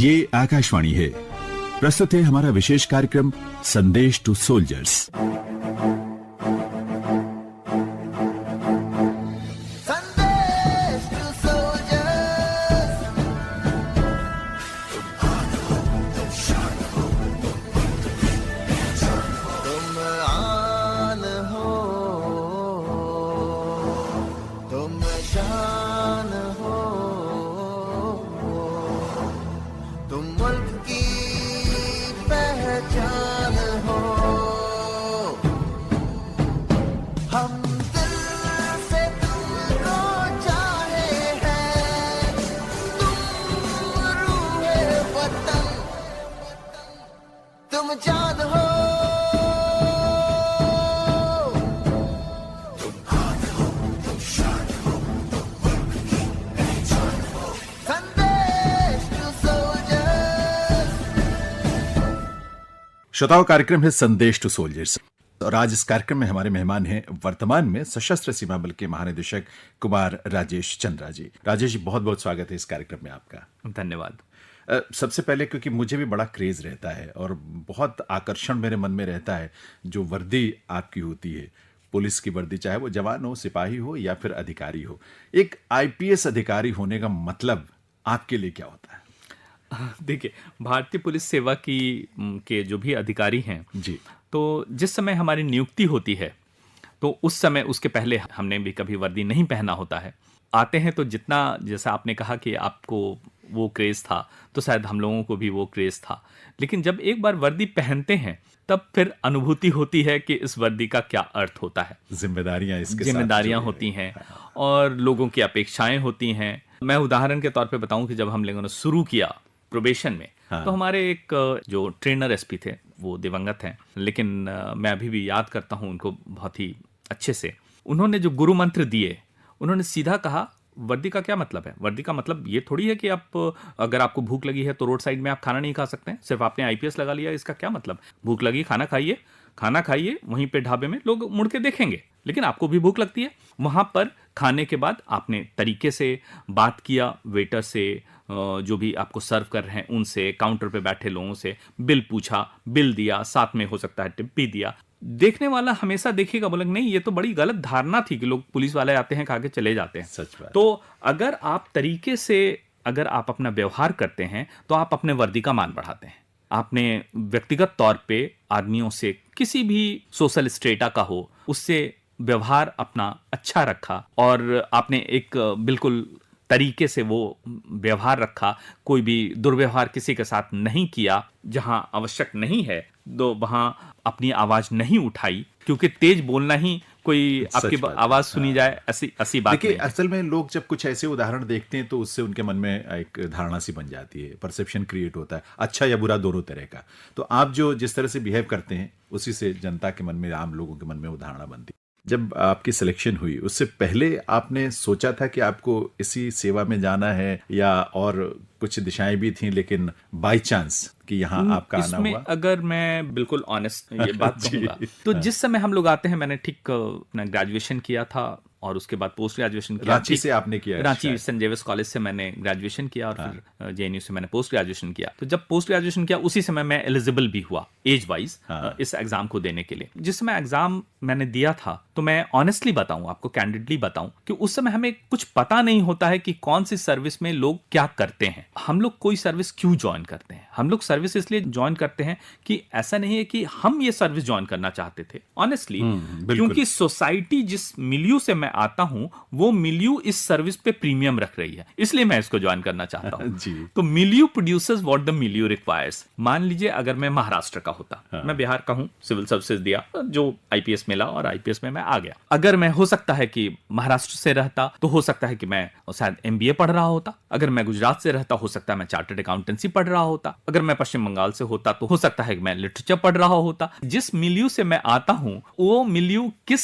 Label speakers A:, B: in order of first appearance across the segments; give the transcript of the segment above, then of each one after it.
A: ये आकाशवाणी है। प्रस्तुत है हमारा विशेष कार्यक्रम संदेश टू सोल्जर्स। श्रोताओ, कार्यक्रम है संदेश टू सोल्जर्स और आज इस कार्यक्रम में हमारे मेहमान हैं वर्तमान में सशस्त्र सीमा बल के महानिदेशक कुमार राजेश चंद्रा जी। राजेश जी, बहुत बहुत स्वागत है इस कार्यक्रम में आपका।
B: धन्यवाद।
A: सबसे पहले क्योंकि मुझे भी बड़ा क्रेज रहता है और बहुत आकर्षण मेरे मन में रहता है जो वर्दी आपकी होती है, पुलिस की वर्दी, चाहे वो जवान हो, सिपाही हो या फिर अधिकारी हो। एक आईपीएस अधिकारी होने का मतलब आपके लिए क्या होता है?
B: देखिए, भारतीय पुलिस सेवा के जो भी अधिकारी हैं
A: जी,
B: तो जिस समय हमारी नियुक्ति होती है तो उस समय, उसके पहले हमने भी कभी वर्दी नहीं पहना होता है। आते हैं तो जितना, जैसा आपने कहा कि आपको वो क्रेज था, तो शायद हम लोगों को भी वो क्रेज था, लेकिन जब एक बार वर्दी पहनते हैं तब फिर अनुभूति होती है कि इस वर्दी का क्या अर्थ होता है। जिम्मेदारियां होती हैं और लोगों की अपेक्षाएं होती हैं। मैं उदाहरण के तौर पे बताऊं कि जब हम लोगों ने शुरू किया प्रोबेशन में, तो हमारे एक जो ट्रेनर एसपी थे वो दिवंगत हैं, लेकिन मैं अभी भी याद करता हूं उनको बहुत ही अच्छे से। उन्होंने जो गुरु मंत्र दिए, उन्होंने सीधा कहा, वर्दी का क्या मतलब है? वर्दी का मतलब ये थोड़ी है कि आप, अगर आपको भूख लगी है तो रोड साइड में आप खाना नहीं खा सकते हैं, सिर्फ आपने आईपीएस लगा लिया, इसका क्या मतलब? भूख लगी, खाना खाइए, वहीं पे ढाबे में लोग मुड़ के देखेंगे, लेकिन आपको भी भूख लगती है। वहां पर खाने के बाद आपने तरीके से बात किया वेटर से, जो भी आपको सर्व कर रहे हैं उनसे, काउंटर पे बैठे लोगों से बिल पूछा, बिल दिया, साथ में हो सकता है टिप भी दिया। देखने वाला हमेशा देखेगा, बोलेगा नहीं, ये तो बड़ी गलत धारणा थी कि लोग पुलिस वाले आते हैं, खा के चले जाते हैं।
A: सच बात।
B: तो अगर आप तरीके से, अगर आप अपना व्यवहार करते हैं तो आप अपने वर्दी का मान बढ़ाते हैं। आपने व्यक्तिगत तौर पे आदमियों से, किसी भी सोशल स्टेटा का हो, उससे व्यवहार अपना अच्छा रखा और आपने एक बिल्कुल तरीके से वो व्यवहार रखा, कोई भी दुर्व्यवहार किसी के साथ नहीं किया, जहां आवश्यक नहीं है तो वहां अपनी आवाज नहीं उठाई, क्योंकि तेज बोलना ही कोई आपकी आवाज सुनी जाए ऐसी बात नहीं है।
A: असल में लोग जब कुछ ऐसे उदाहरण देखते हैं तो उससे उनके मन में एक धारणा सी बन जाती है, परसेप्शन क्रिएट होता है, अच्छा या बुरा दोनों तरह का। तो आप जो जिस तरह से बिहेव करते हैं उसी से जनता के मन में, आम लोगों के मन में वो धारणा बनती है। जब आपकी सिलेक्शन हुई उससे पहले आपने सोचा था कि आपको इसी सेवा में जाना है, या और कुछ दिशाएं भी थी, लेकिन बाय चांस कि यहाँ आपका आना हुआ?
B: अगर मैं बिल्कुल ऑनेस्ट ये बात कहूंगा तो जिस समय हम लोग आते हैं, मैंने ठीक अपना ग्रेजुएशन किया था और उसके बाद पोस्ट ग्रेजुएशन किया।
A: रांची से आपने किया?
B: रांची सेंट जेवियर्स कॉलेज से मैंने ग्रेजुएशन किया और फिर जेएनयू से मैंने पोस्ट ग्रेजुएशन किया। तो जब पोस्ट ग्रेजुएशन किया उसी समय मैं एलिजिबल भी हुआ एज वाइज इस एग्जाम को देने के लिए। जिस समय एग्जाम मैंने दिया था, तो मैं ऑनेस्टली बताऊं, आपको कैंडिडली बताऊं कि उस समय हमें कुछ पता नहीं होता है कि कौन सी सर्विस में लोग क्या करते हैं। हम लोग कोई सर्विस क्यों ज्वाइन करते हैं? हम लोग सर्विस इसलिए ज्वाइन करते हैं कि ऐसा नहीं है कि हम ये सर्विस ज्वाइन करना चाहते थे, ऑनेस्टली, क्योंकि सोसाइटी जिस मिलियू से मैं आता हूं वो मिलियू इस सर्विस पे प्रीमियम रख रही है, इसलिए मैं इसको ज्वाइन करना चाहता हूं। तो milieu producers what the milieu requires. मान लीजिए अगर मैं महाराष्ट्र का होता, मैं बिहार का हूं, सिविल सर्विसेज दिया, जो आईपीएस मिला और आईपीएस में मैं आ गया। अगर मैं, हो सकता है कि महाराष्ट्र से रहता तो हो सकता है कि मैं शायद एमबीए पढ़ रहा होता। अगर मैं गुजरात से रहता, हो सकता है मैं चार्टर्ड अकाउंटेंसी पढ़ रहा होता। अगर मैं पश्चिम बंगाल से होता तो हो सकता है कि मैं लिटरेचर पढ़ रहा होता। जिस मिलियू से मैं आता हूं वो मिलियू किस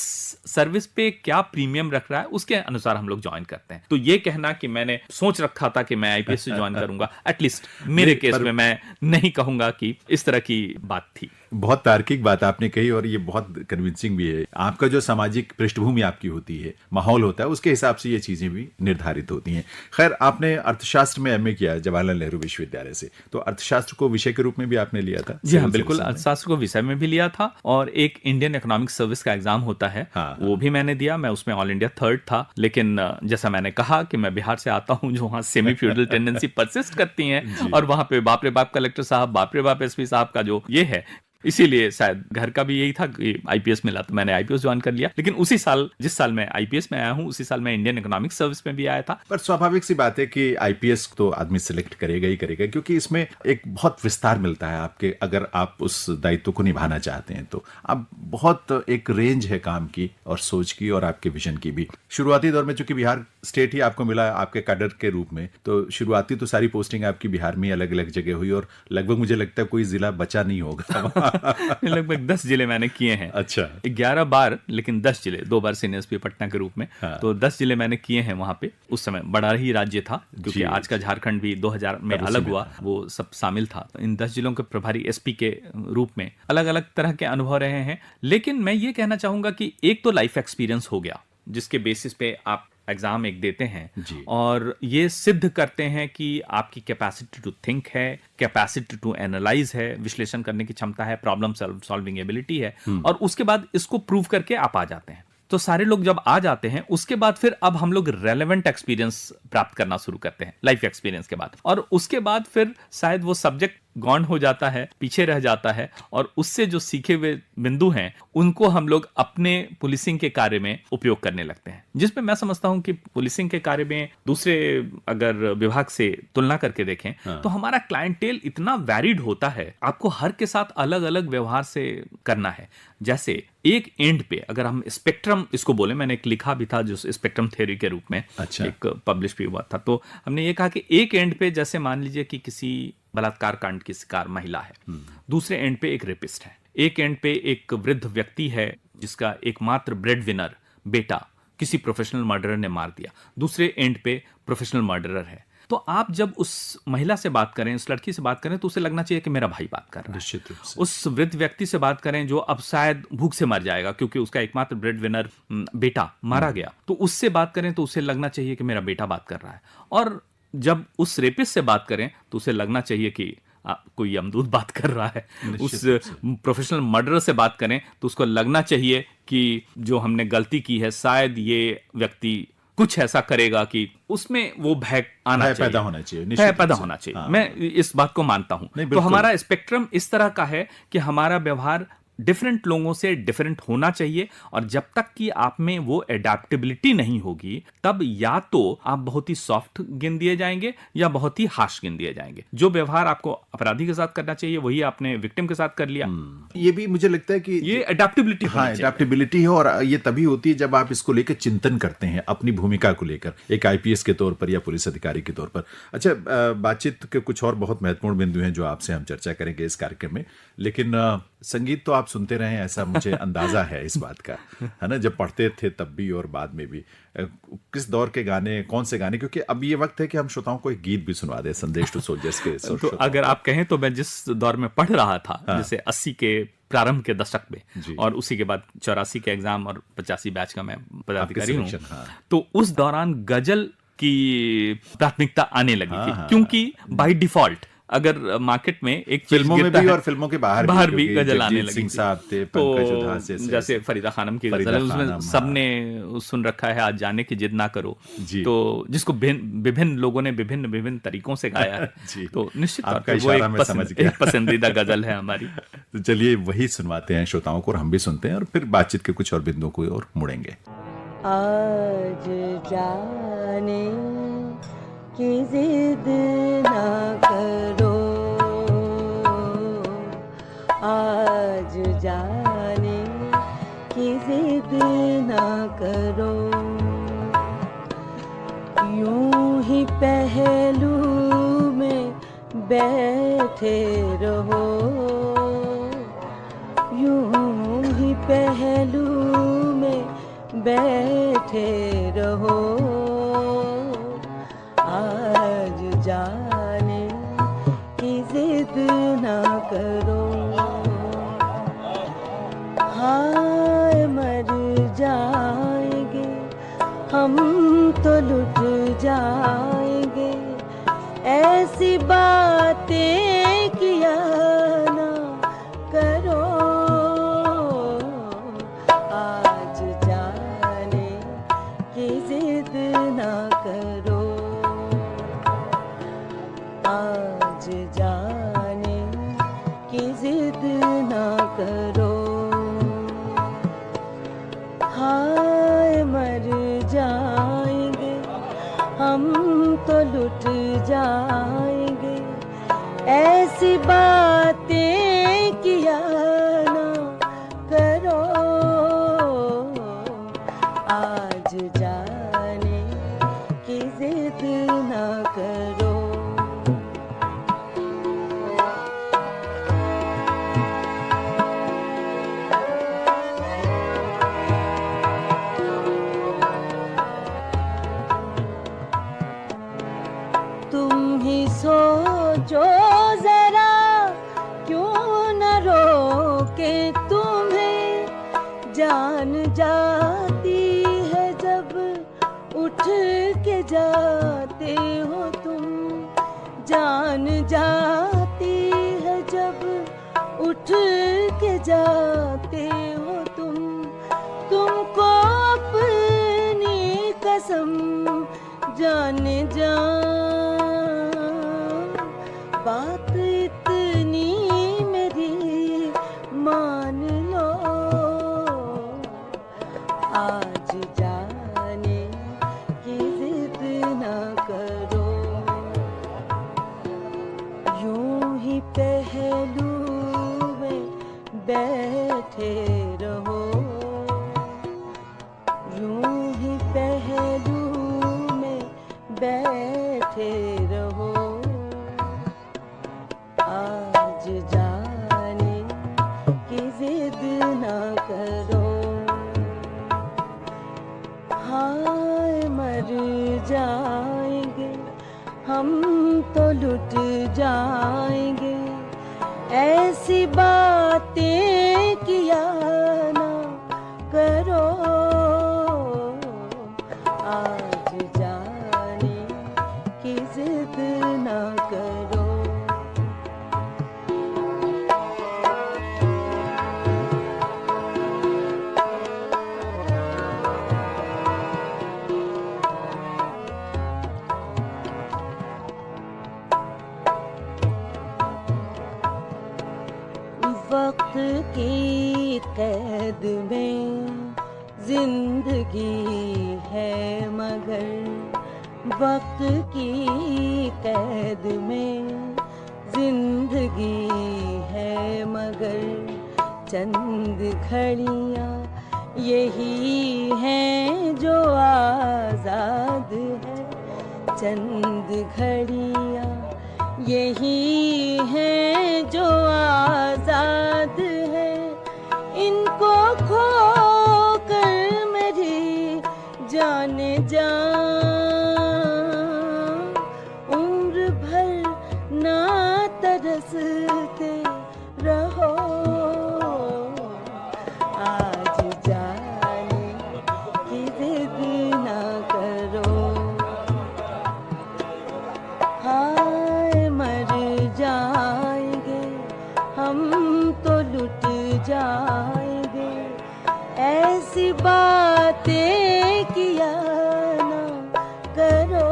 B: सर्विस पे क्या प्रीमियम रख रहा है उसके अनुसार हम लोग ज्वाइन करते हैं। तो ये कहना कि मैंने सोच रखा था कि मैं आईपीएस से ज्वाइन करूंगा, एटलीस्ट मेरे केस में मैं नहीं कहूंगा कि इस तरह की बात थी।
A: बहुत तार्किक बात आपने कही और ये बहुत कन्विंसिंग भी भी है, आपका जो सामाजिक पृष्ठभूमि आपकी होती है, माहौल होता है, उसके हिसाब से ये चीजें भी निर्धारित होती हैं। खैर, आपने अर्थशास्त्र में एमए किया जवाहरलाल नेहरू विश्वविद्यालय से, तो अर्थशास्त्र को विषय के रूप में भी आपने लिया था?
B: जी हाँ, बिल्कुल, अर्थशास्त्र को विषय में भी लिया था, और एक इंडियन इकोनॉमिक सर्विस का एग्जाम होता है, वो भी मैंने दिया। मैं उसमें ऑल इंडिया 3rd था, लेकिन जैसा मैंने कहा कि मैं बिहार से आता हूँ, जो वहाँ सेमी फ्यूडल टेंडेंसी परसिस्ट करती हैं, और वहाँ पे बाप रे बाप कलेक्टर साहब, बाप रे बाप एसपी साहब का जो ये है, इसीलिए शायद घर का भी यही था कि आईपीएस मिला, तो मैंने आईपीएस ज्वाइन कर लिया। लेकिन उसी साल, जिस साल मैं आईपीएस में आया हूँ, उसी साल मैं इंडियन इकोनॉमिक सर्विस में भी आया था।
A: पर स्वाभाविक सी बात है कि आईपीएस तो आदमी सिलेक्ट करेगा ही करेगा, क्योंकि इसमें एक बहुत विस्तार मिलता है आपके, अगर आप उस दायित्व को निभाना चाहते हैं तो आप बहुत एक रेंज है काम की और सोच की और आपके विजन की भी। शुरुआती दौर में चूंकि बिहार स्टेट ही आपको मिला आपके कैडर के रूप में, तो शुरुआती तो सारी पोस्टिंग आपकी बिहार में अलग अलग जगह हुई, और लगभग मुझे लगता है कोई जिला बचा नहीं होगा।
B: लगभग 10 जिले मैंने किए हैं।
A: अच्छा।
B: 11 बार, लेकिन 10 जिले, 2 बार सीनियर एसपी पटना के रूप में। तो 10 जिले मैंने किए हैं वहां पे। उस समय बड़ा ही राज्य था, क्योंकि आज का झारखंड भी 2000 में अलग हुआ, वो सब शामिल था। इन 10 जिलों के प्रभारी एसपी के रूप में अलग अलग तरह के अनुभव रहे हैं। लेकिन मैं ये कहना चाहूंगा कि एक तो लाइफ एक्सपीरियंस हो गया, जिसके बेसिस पे आप एग्जाम एक देते हैं, और ये सिद्ध करते हैं कि आपकी कैपेसिटी टू थिंक है, कैपेसिटी टू एनालाइज है, विश्लेषण करने की क्षमता है, प्रॉब्लम सॉल्विंग एबिलिटी है, और उसके बाद इसको प्रूव करके आप आ जाते हैं। तो सारे लोग जब आ जाते हैं, उसके बाद फिर अब हम लोग रेलेवेंट एक्सपीरियंस प्राप्त करना शुरू करते हैं लाइफ एक्सपीरियंस के बाद, और उसके बाद फिर शायद वो सब्जेक्ट गौण हो जाता है, पीछे रह जाता है, और उससे जो सीखे हुए बिंदु हैं उनको हम लोग अपने पुलिसिंग के कार्य में उपयोग करने लगते हैं, जिसमें मैं समझता हूं कि पुलिसिंग के कार्य में दूसरे अगर विभाग से तुलना करके देखें तो हमारा क्लाइंटेल इतना वैरिड होता है, आपको हर के साथ अलग अलग व्यवहार से करना है। जैसे एक एंड पे अगर हम स्पेक्ट्रम इसको बोले, मैंने एक लिखा भी था जो स्पेक्ट्रम थ्योरी के रूप में,
A: अच्छा,
B: एक पब्लिश भी हुआ था, तो हमने ये कहा कि एक एंड पे जैसे मान लीजिए कि किसी बलात्कार कांड की शिकार महिला है, दूसरे एंड पे एक रेपिस्ट है, एक एंड पे एक वृद्ध व्यक्ति है जिसका एकमात्र ब्रेड विनर बेटा किसी प्रोफेशनल मर्डरर ने मार दिया, दूसरे एंड पे प्रोफेशनल मर्डरर है। तो आप जब उस महिला से बात करें, उस लड़की से बात करें, तो उसे लगना चाहिए कि मेरा भाई बात कर रहा है।
A: निश्चित रूप से।
B: उस वृद्ध व्यक्ति से बात करें जो अब शायद भूख से मर जाएगा क्योंकि उसका एकमात्र ब्रेड विनर बेटा मारा गया, तो उससे बात करें तो उसे लगना चाहिए कि मेरा बेटा बात कर रहा है। और जब उस रेपिस्ट से बात करें तो उसे लगना चाहिए कि कोई यमदूत बात कर रहा है। उस प्रोफेशनल मर्डरर से बात करें तो उसको लगना चाहिए कि जो हमने गलती की है शायद ये व्यक्ति कुछ ऐसा करेगा कि उसमें वो भय आना चाहिए,
A: पैदा होना चाहिए,
B: भय पैदा होना चाहिए। मैं इस बात को मानता हूं। तो हमारा स्पेक्ट्रम इस तरह का है कि हमारा व्यवहार डिफरेंट लोगों से डिफरेंट होना चाहिए, और जब तक कि आप में वो एडेप्टेबिलिटी नहीं होगी तब या तो आप बहुत ही सॉफ्ट गिन दिए जाएंगे या बहुत ही हार्श गिन दिए जाएंगे। जो व्यवहार आपको अपराधी के साथ करना चाहिए वही आपने विक्टिम के साथ कर लिया।
A: ये भी मुझे लगता है कि ये
B: एडेप्टेबिलिटी,
A: हाँ, एडेप्टेबिलिटी है, और ये तभी होती है जब आप इसको लेकर चिंतन करते हैं अपनी भूमिका को लेकर, एक आईपीएस के तौर पर या पुलिस अधिकारी के तौर पर। अच्छा, बातचीत के कुछ और बहुत महत्वपूर्ण बिंदु हैं जो आपसे हम चर्चा करेंगे इस कार्यक्रम में, लेकिन संगीत तो आप सुनते रहे ऐसा मुझे अंदाजा है इस बात का, है ना, जब पढ़ते थे तब भी और बाद में भी। किस दौर के गाने, कौन से गाने, क्योंकि अब ये वक्त है कि हम श्रोताओं को एक गीत भी सुनवा दें, संदेश टू सोल्जर्स के।
B: तो अगर आप कहें तो मैं जिस दौर में पढ़ रहा था, जैसे 80 के प्रारंभ के दशक में, और उसी के बाद 84 के एग्जाम और 85 बैच का मैं पदाधिकारी हूँ, तो उस दौरान गजल की प्राथमिकता आने लगी थी, क्योंकि बाय डिफॉल्ट अगर मार्केट में एक
A: फिल्मों में भी और फिल्मों के बाहर भी
B: गजल आने लगी,
A: तो
B: जैसे फरीदा खानम की गजल है, उसमें सबने सुन रखा है, आज जाने की जिद ना करो, तो जिसको विभिन्न लोगों ने विभिन्न तरीकों से गाया है, तो निश्चित तौर पर वो एक पसंदीदा गजल है हमारी।
A: तो चलिए वही सुनवाते हैं श्रोताओं को, और हम भी सुनते हैं, और फिर बातचीत के कुछ और बिंदुओं को और मुड़ेंगे।
C: आज जाने की जिद ना करो, आज जाने की जिद ना करो, यूं ही पहलू में बैठे रहो, यूं ही पहलू में बैठे रहो, आज जाने की जिद ना करो। हाय जिद ना करो। हाय मर जाएंगे हम तो लुट जाएंगे, ऐसी बातें किया ना करो। आज जाने की जिद ना करो। तुम ही सोचो जरा, क्यों न रोके तुम्हें। जान जाती है जब उठ के जाते हो तुम। जान जाती है जब उठ के जाते हो तुम। तुमको अपनी कसम जाने जा, बात इतनी मेरी मान लो। आज जाने की जिद ना करो। यूं ही पहलू में बैठे रहो। यूं ही पहलू में बैठे रहो। आज जाने की जिद ना करो। हाय मर जाएंगे हम तो लुट जाएंगे, ऐसी बातें किया ना करो। आज जाने की जिद ना करो। वक्त की कैद में जिंदगी है मगर। वक्त की कैद में जिंदगी है मगर। चंद घड़ियाँ यही हैं जो आजाद है। चंद घड़ियाँ यही हैं जो आजाद है। इनको खो कर मेरी जाने जा, उम्र भर ना तरसते रहो। आज जाने की जिद ना करो। हाय मर जाएंगे हम तो लुट जाएंगे, ऐसी बातें किया ना करो।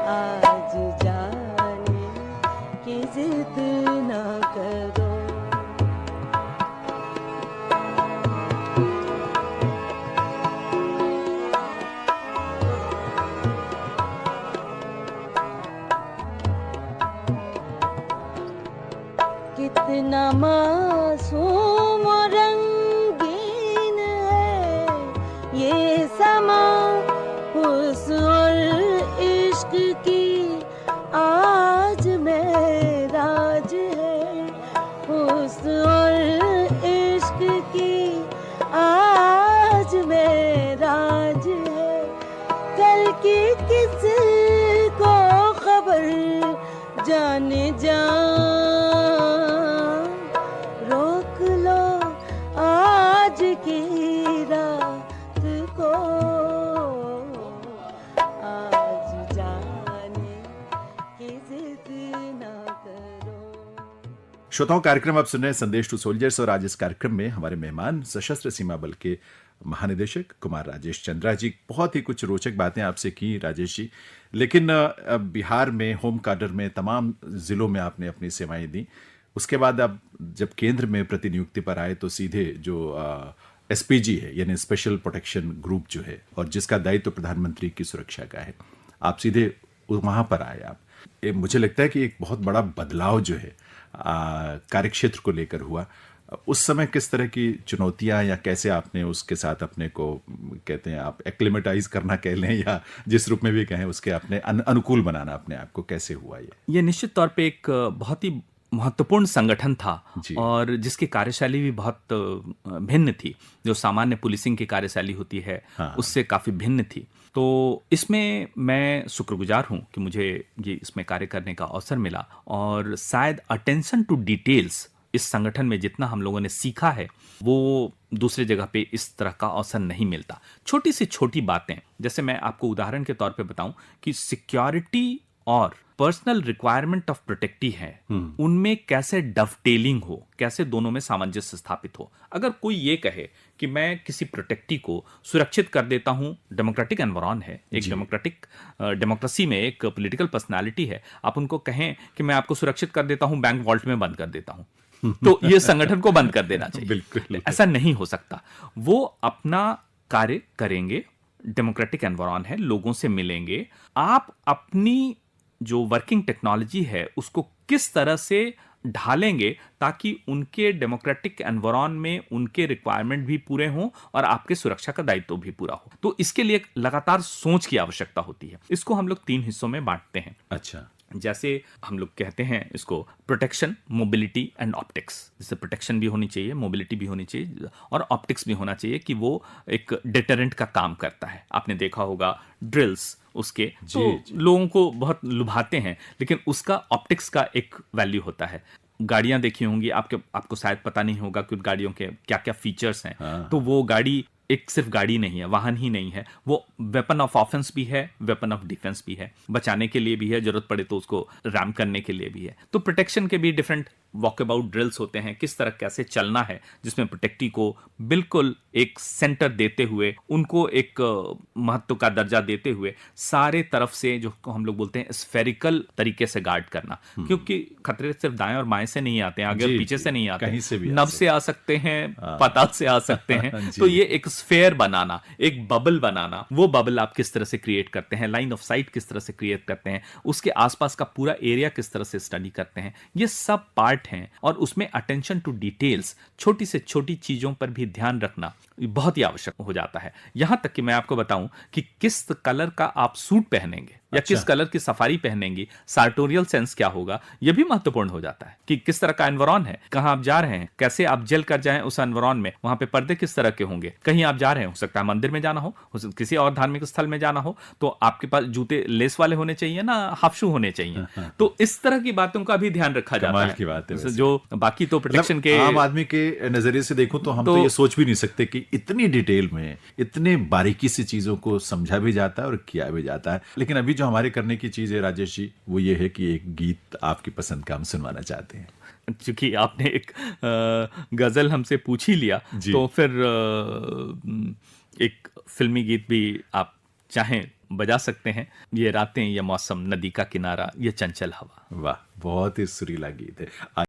C: आज जाने की जिद ना करो। कितना मासूम और रंगीन है ये समा, हुस्न और इश्क की आज महराज है। हुस्न और इश्क की आज महराज है। कल की किसको खबर जाने जा, रोक लो आज की रात को। आज जाने की जिद ना करो।
A: श्रोताओं, कार्यक्रम आप सुन रहे हैं संदेश टू सोल्जर्स और आज इस कार्यक्रम में हमारे मेहमान सशस्त्र सीमा बल के महानिदेशक कुमार राजेश चंद्रा जी। बहुत ही कुछ रोचक बातें आपसे की राजेश जी, लेकिन बिहार में होम काडर में तमाम ज़िलों में आपने अपनी सेवाएं दी। उसके बाद आप जब केंद्र में प्रतिनियुक्ति पर आए तो सीधे जो एसपीजी है यानी स्पेशल प्रोटेक्शन ग्रुप जो है और जिसका दायित्व प्रधानमंत्री की सुरक्षा का है, आप सीधे वहाँ पर आए। आप मुझे लगता है कि एक बहुत बड़ा बदलाव जो है कार्यक्षेत्र को लेकर हुआ। उस समय किस तरह की चुनौतियां या कैसे आपने उसके साथ अपने को, कहते हैं आप, एक्लिमेटाइज करना कह लें या जिस रूप में भी कहें, उसके अपने अनुकूल बनाना अपने आप को, कैसे हुआ
B: ये निश्चित तौर पे एक बहुत ही महत्वपूर्ण संगठन था
A: जी।
B: और जिसकी कार्यशैली भी बहुत भिन्न थी। जो सामान्य पुलिसिंग की कार्यशैली होती है
A: हाँ।
B: उससे काफ़ी भिन्न थी। तो इसमें मैं शुक्रगुजार हूँ कि मुझे ये इसमें कार्य करने का अवसर मिला और शायद अटेंशन टू डिटेल्स इस संगठन में जितना हम लोगों ने सीखा है वो दूसरे जगह पे इस तरह का अवसर नहीं मिलता। छोटी सी छोटी बातें, जैसे मैं आपको उदाहरण के तौर पे बताऊं कि सिक्योरिटी और पर्सनल रिक्वायरमेंट ऑफ प्रोटेक्टी है, उनमें कैसे डवटेलिंग हो, कैसे दोनों में सामंजस्य स्थापित हो। अगर कोई ये कहे कि मैं किसी प्रोटेक्टी को सुरक्षित कर देता हूं, डेमोक्रेटिक एनवायरन है, एक डेमोक्रेटिक डेमोक्रेसी में एक पॉलिटिकल पर्सनालिटी है, आप उनको कहें कि मैं आपको सुरक्षित कर देता हूं, बैंक वॉल्ट में बंद कर देता हूं, तो ये संगठन को बंद कर देना चाहिए।
A: बिल्कुल।
B: ऐसा नहीं हो सकता। वो अपना कार्य करेंगे, डेमोक्रेटिक एनवायरन है, लोगों से मिलेंगे। आप अपनी जो वर्किंग टेक्नोलॉजी है उसको किस तरह से ढालेंगे ताकि उनके डेमोक्रेटिक एनवायरन में उनके रिक्वायरमेंट भी पूरे हों और आपके सुरक्षा का दायित्व भी पूरा हो। तो इसके लिए लगातार सोच की आवश्यकता होती है। इसको हम लोग 3 हिस्सों में बांटते हैं।
A: अच्छा।
B: जैसे हम लोग कहते हैं इसको प्रोटेक्शन, मोबिलिटी एंड ऑप्टिक्स। जैसे प्रोटेक्शन भी होनी चाहिए, मोबिलिटी भी होनी चाहिए और ऑप्टिक्स भी होना चाहिए कि वो एक डिटरेंट का काम करता है। आपने देखा होगा ड्रिल्स उसके तो लोगों को बहुत लुभाते हैं, लेकिन उसका ऑप्टिक्स का एक वैल्यू होता है। गाड़ियां देखी होंगी आपको शायद पता नहीं होगा कि गाड़ियों के क्या क्या फीचर्स हैं। तो वो गाड़ी एक सिर्फ गाड़ी नहीं है, वाहन ही नहीं है, वो वेपन ऑफ ऑफेंस भी है, वेपन ऑफ डिफेंस भी है, बचाने के लिए भी है, जरूरत पड़े तो उसको रैम करने के लिए भी है। तो प्रोटेक्शन के भी डिफरेंट वॉकअबाउट ड्रिल्स होते हैं, किस तरह कैसे चलना है, जिसमें प्रोटेक्टी को बिल्कुल एक सेंटर देते हुए, उनको एक महत्व का दर्जा देते हुए, सारे तरफ से जो हम लोग बोलते हैं स्फेरिकल तरीके से गार्ड करना। क्योंकि खतरे सिर्फ दाएं और बाएं से नहीं आते हैं, आगे और पीछे से नहीं आते,
A: कहीं से भी
B: नभ से आ सकते हैं, पाताल से आ सकते हैं। तो ये एक स्फेयर बनाना, एक बबल बनाना, वो बबल आप किस तरह से क्रिएट करते हैं, लाइन ऑफ साइट किस तरह से क्रिएट करते हैं, उसके आसपास का पूरा एरिया किस तरह से स्टडी करते हैं, ये सब पार्ट हैं। और उसमें अटेंशन टू डिटेल्स, छोटी से छोटी चीजों पर भी ध्यान रखना बहुत ही आवश्यक हो जाता है। यहां तक कि मैं आपको बताऊं कि किस कलर का आप सूट पहनेंगे या किस कलर की सफारी पहनेंगी, सार्टोरियल सेंस क्या होगा, यह भी महत्वपूर्ण हो जाता है कि किस तरह का एनवायरन है, कहां आप जा रहे हैं, कैसे आप जल कर जाएं उस एनवायरन में, वहां पे पर्दे किस तरह के होंगे, कहीं आप जा रहे हैं, हो सकता है मंदिर में जाना हो किसी और धार्मिक स्थल में जाना हो, तो आपके पास जूते लेस वाले होने चाहिए ना हाफ शू होने चाहिए। तो इस तरह की बातों का भी ध्यान रखा जाता है।
A: की बात है
B: जो बाकी तो प्रोटेक्शन के
A: आम आदमी के नजरिए से देखूं तो हम तो ये सोच भी नहीं सकते कि इतनी डिटेल में, इतने बारीकी से चीजों को समझा भी जाता है और किया भी जाता है। लेकिन अभी जो हमारे करने की चीज है राजेश जी, वो ये है कि एक गीत आपकी पसंद का हम सुनवाना चाहते हैं।
B: चूंकि आपने एक गजल हमसे पूछ ही लिया, तो फिर एक फिल्मी गीत भी आप चाहें बजा सकते हैं। ये रातें, ये मौसम, नदी का किनारा, ये चंचल हवा।
A: वाह, बहुत ही सुरीला गीत है।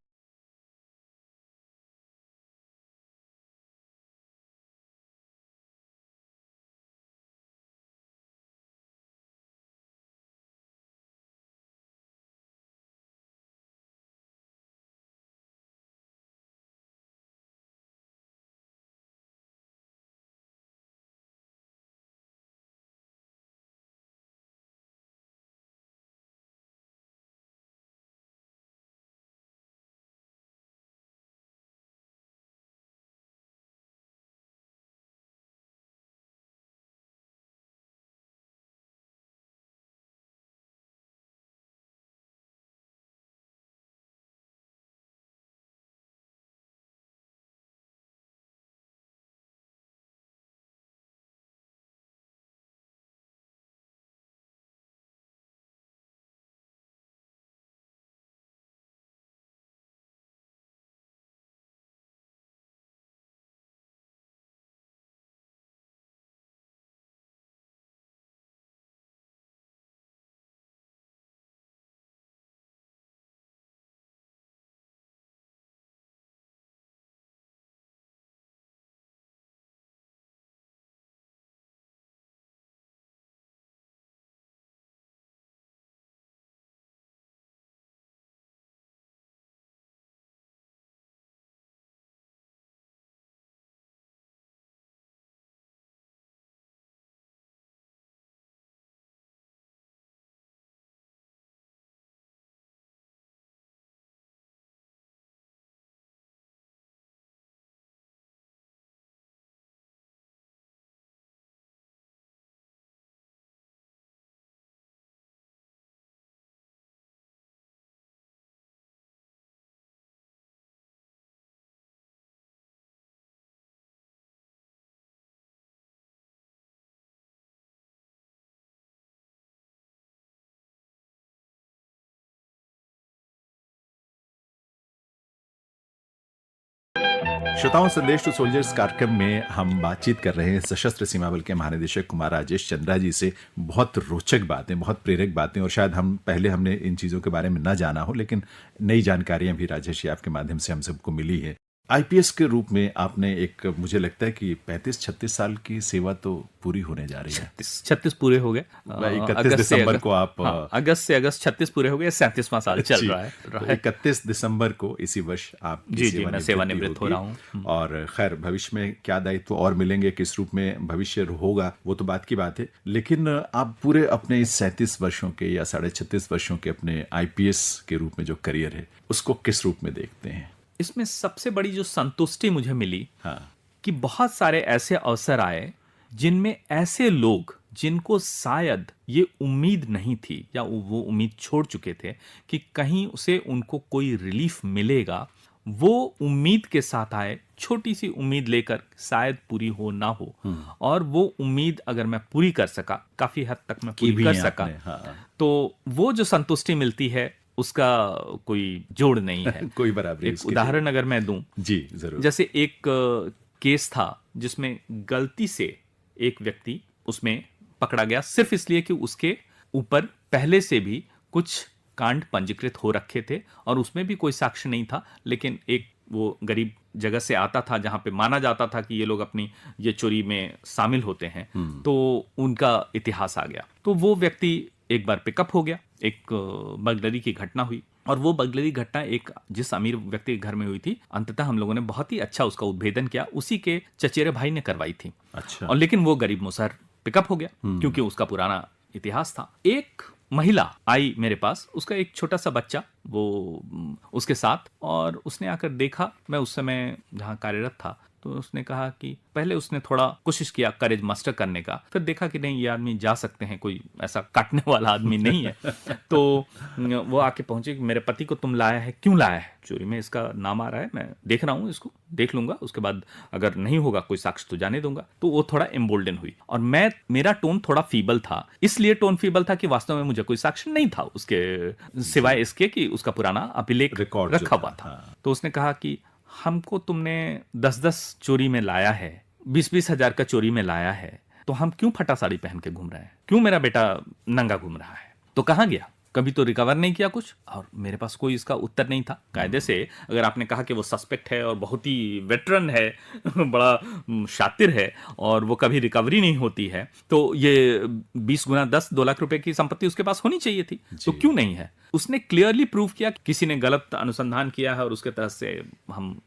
A: श्रोताओं, संदेश टू सोल्जर्स कार्यक्रम में हम बातचीत कर रहे हैं सशस्त्र सीमा बल के महानिदेशक कुमार राजेश चंद्रा जी से। बहुत रोचक बातें, बहुत प्रेरक बातें, और शायद हमने इन चीज़ों के बारे में ना जाना हो, लेकिन नई जानकारियां भी राजेश जी आपके माध्यम से हम सबको मिली है। आईपीएस के रूप में आपने एक, मुझे लगता है कि 35-36 साल की सेवा तो पूरी होने जा रही है।
B: 36 पूरे हो गए।
A: 31 दिसंबर को आप
B: अगस्त से अगस्त 36 पूरे हो गए, 37वां साल चल रहा है।
A: 31 दिसंबर को इसी वर्ष आप
B: जी मैं सेवानिवृत्त हो रहा हूँ।
A: और खैर, भविष्य में क्या दायित्व और मिलेंगे, किस रूप में भविष्य होगा, वो तो बात की बात है। लेकिन आप पूरे अपने इस 37 वर्षों के या 36.5 वर्षों के अपने आईपीएस के रूप में जो करियर है, उसको किस रूप में देखते हैं?
B: इसमें सबसे बड़ी जो संतुष्टि मुझे मिली,
A: हाँ,
B: कि बहुत सारे ऐसे अवसर आए जिनमें ऐसे लोग जिनको शायद ये उम्मीद नहीं थी या वो उम्मीद छोड़ चुके थे कि कहीं उसे उनको कोई रिलीफ मिलेगा, वो उम्मीद के साथ आए, छोटी सी उम्मीद लेकर, शायद पूरी हो ना हो, और वो उम्मीद अगर मैं पूरी कर सका, काफी हद तक मैं पूरी कर सका,
A: हाँ।
B: तो वो जो संतुष्टि मिलती है उसका कोई जोड़ नहीं है।
A: कोई बराबरी।
B: एक उदाहरण अगर मैं दूं,
A: जी जरूर।
B: जैसे एक केस था जिसमें गलती से एक व्यक्ति उसमें पकड़ा गया, सिर्फ इसलिए कि उसके ऊपर पहले से भी कुछ कांड पंजीकृत हो रखे थे और उसमें भी कोई साक्ष्य नहीं था, लेकिन एक वो गरीब जगह से आता था जहां पे माना जाता था कि ये लोग अपनी ये चोरी में शामिल होते हैं, तो उनका इतिहास आ गया। तो वो व्यक्ति एक बार पिकअप हो गया, एक बगलरी की घटना हुई, और वो बगलरी घटना एक जिस अमीर व्यक्ति के घर में हुई थी, अंततः हम लोगों ने बहुत ही अच्छा उसका उद्भेदन किया, उसी के चचेरे भाई ने करवाई थी।
A: अच्छा।
B: और लेकिन वो गरीब मुसहर पिकअप हो गया क्योंकि उसका पुराना इतिहास था। एक महिला आई मेरे पास, उसका एक छोटा सा बच्चा वो उसके साथ, और उसने आकर देखा, मैं उस समय जहाँ कार्यरत था, तो उसने कहा कि पहले उसने थोड़ा कोशिश किया करेज मास्टर करने का, फिर देखा कि नहीं, ये आदमी जा सकते हैं, कोई ऐसा काटने वाला आदमी नहीं है। तो वो आके पहुंचे कि मेरे पति को तुम लाया है, क्यों लाया है? चोरी में इसका नाम आ रहा है, मैं देख रहा हूँ, इसको देख लूंगा, उसके बाद अगर नहीं होगा कोई साक्ष्य तो जाने दूंगा। तो वो थोड़ा एम्बोल्डन हुई, और मेरा टोन थोड़ा फीबल था, इसलिए टोन फीबल था कि वास्तव में मुझे कोई साक्ष्य नहीं था उसके सिवाय इसके कि उसका पुराना अभिलेख
A: रिकॉर्ड
B: रखा हुआ था। तो उसने कहा कि हमको तुमने 10-10 चोरी में लाया है, 20-20 हजार का चोरी में लाया है, तो हम क्यों फटा साड़ी पहन के घूम रहे हैं? क्यों मेरा बेटा नंगा घूम रहा है? तो कहाँ गया? कभी तो रिकवर नहीं किया कुछ? और मेरे पास कोई इसका उत्तर नहीं था। कायदे से अगर आपने कहा कि वो सस्पेक्ट है और बहुत ही वेटरन है, बड़ा शातिर है, और वो कभी रिकवरी नहीं होती है, तो ये 20 गुना 2 लाख रुपए की संपत्ति उसके पास होनी चाहिए थी, तो क्यों नहीं है? उसने क्लियरली प्रूव किया कि किसी ने गलत अनुसंधान किया है और उसके तरफ से हम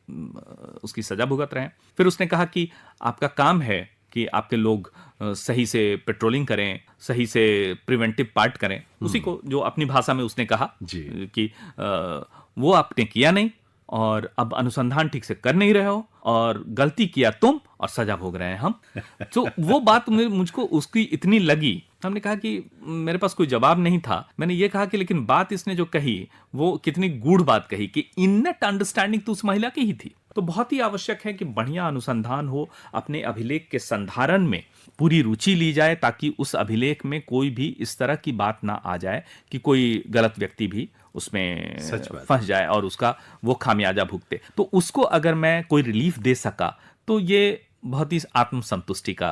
B: उसकी सजा भुगत रहे हैं। फिर उसने कहा कि आपका काम है कि आपके लोग सही से पेट्रोलिंग करें, सही से प्रिवेंटिव पार्ट करें, उसी को जो अपनी भाषा में उसने कहा कि वो आपने किया नहीं, और अब अनुसंधान ठीक से कर नहीं रहे हो, और गलती किया तुम और सजा भोग रहे हैं हम। तो वो बात मुझको उसकी इतनी लगी, हमने कहा कि मेरे पास कोई जवाब नहीं था। मैंने ये कहा कि लेकिन बात इसने जो कही वो कितनी गूढ़ बात कही कि इननेट अंडरस्टैंडिंग तो उस महिला की ही थी। तो बहुत ही आवश्यक है कि बढ़िया अनुसंधान हो, अपने अभिलेख के संधारण में पूरी रुचि ली जाए, ताकि उस अभिलेख में कोई भी इस तरह की बात ना आ जाए कि कोई गलत व्यक्ति भी उसमें फंस जाए और उसका वो खामियाजा भुगते। तो उसको अगर मैं कोई रिलीफ दे सका तो ये बहुत ही आत्मसंतुष्टि का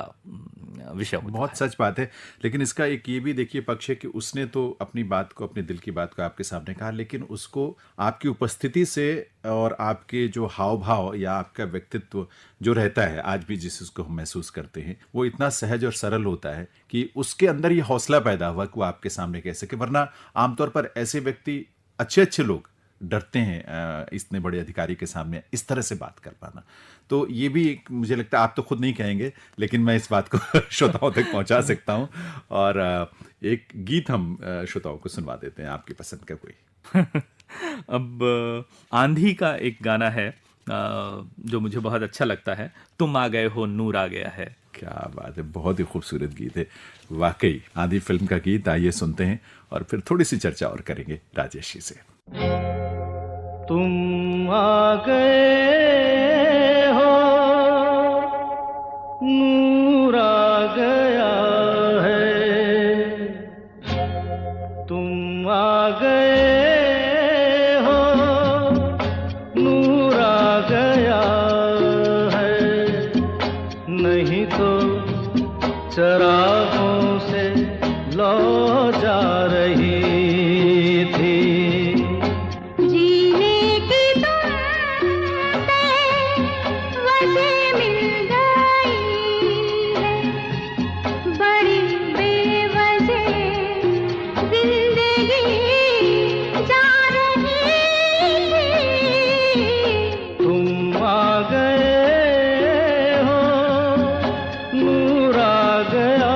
B: विषय होता है।
A: बहुत सच बात है। लेकिन इसका एक ये भी देखिए पक्ष है कि उसने तो अपनी बात को, अपने दिल की बात को आपके सामने कहा, लेकिन उसको आपकी उपस्थिति से और आपके जो हाव भाव या आपका व्यक्तित्व जो रहता है आज भी, जिसको हम महसूस करते हैं, वो इतना सहज और सरल होता है कि उसके अंदर ये हौसला पैदा हुआ कि वो आपके सामने कह सके। वरना आमतौर पर ऐसे व्यक्ति, अच्छे लोग डरते हैं इतने बड़े अधिकारी के सामने इस तरह से बात कर पाना। तो ये भी मुझे लगता है, आप तो खुद नहीं कहेंगे, लेकिन मैं इस बात को श्रोताओं तक पहुंचा सकता हूं। और एक गीत हम श्रोताओं को सुनवा देते हैं, आपकी पसंद का कोई।
B: अब आंधी का एक गाना है जो मुझे बहुत अच्छा लगता है, तुम आ गए हो नूर आ गया है।
A: क्या बात है, बहुत ही खूबसूरत गीत है वाकई। आंधी फिल्म का गीत, आइए सुनते हैं और फिर थोड़ी सी चर्चा और करेंगे राजेश जी से।
D: तुम आ गए हो नूर आ गया है, तुम आ गए हो नूर आ गया चरागों से लौ जा रही थी।
E: जीने की तुमसे वजह मिल गई है, बड़ी बेवजह जिंदगी जा रही है।
D: तुम आ गए हो, नूर आ गया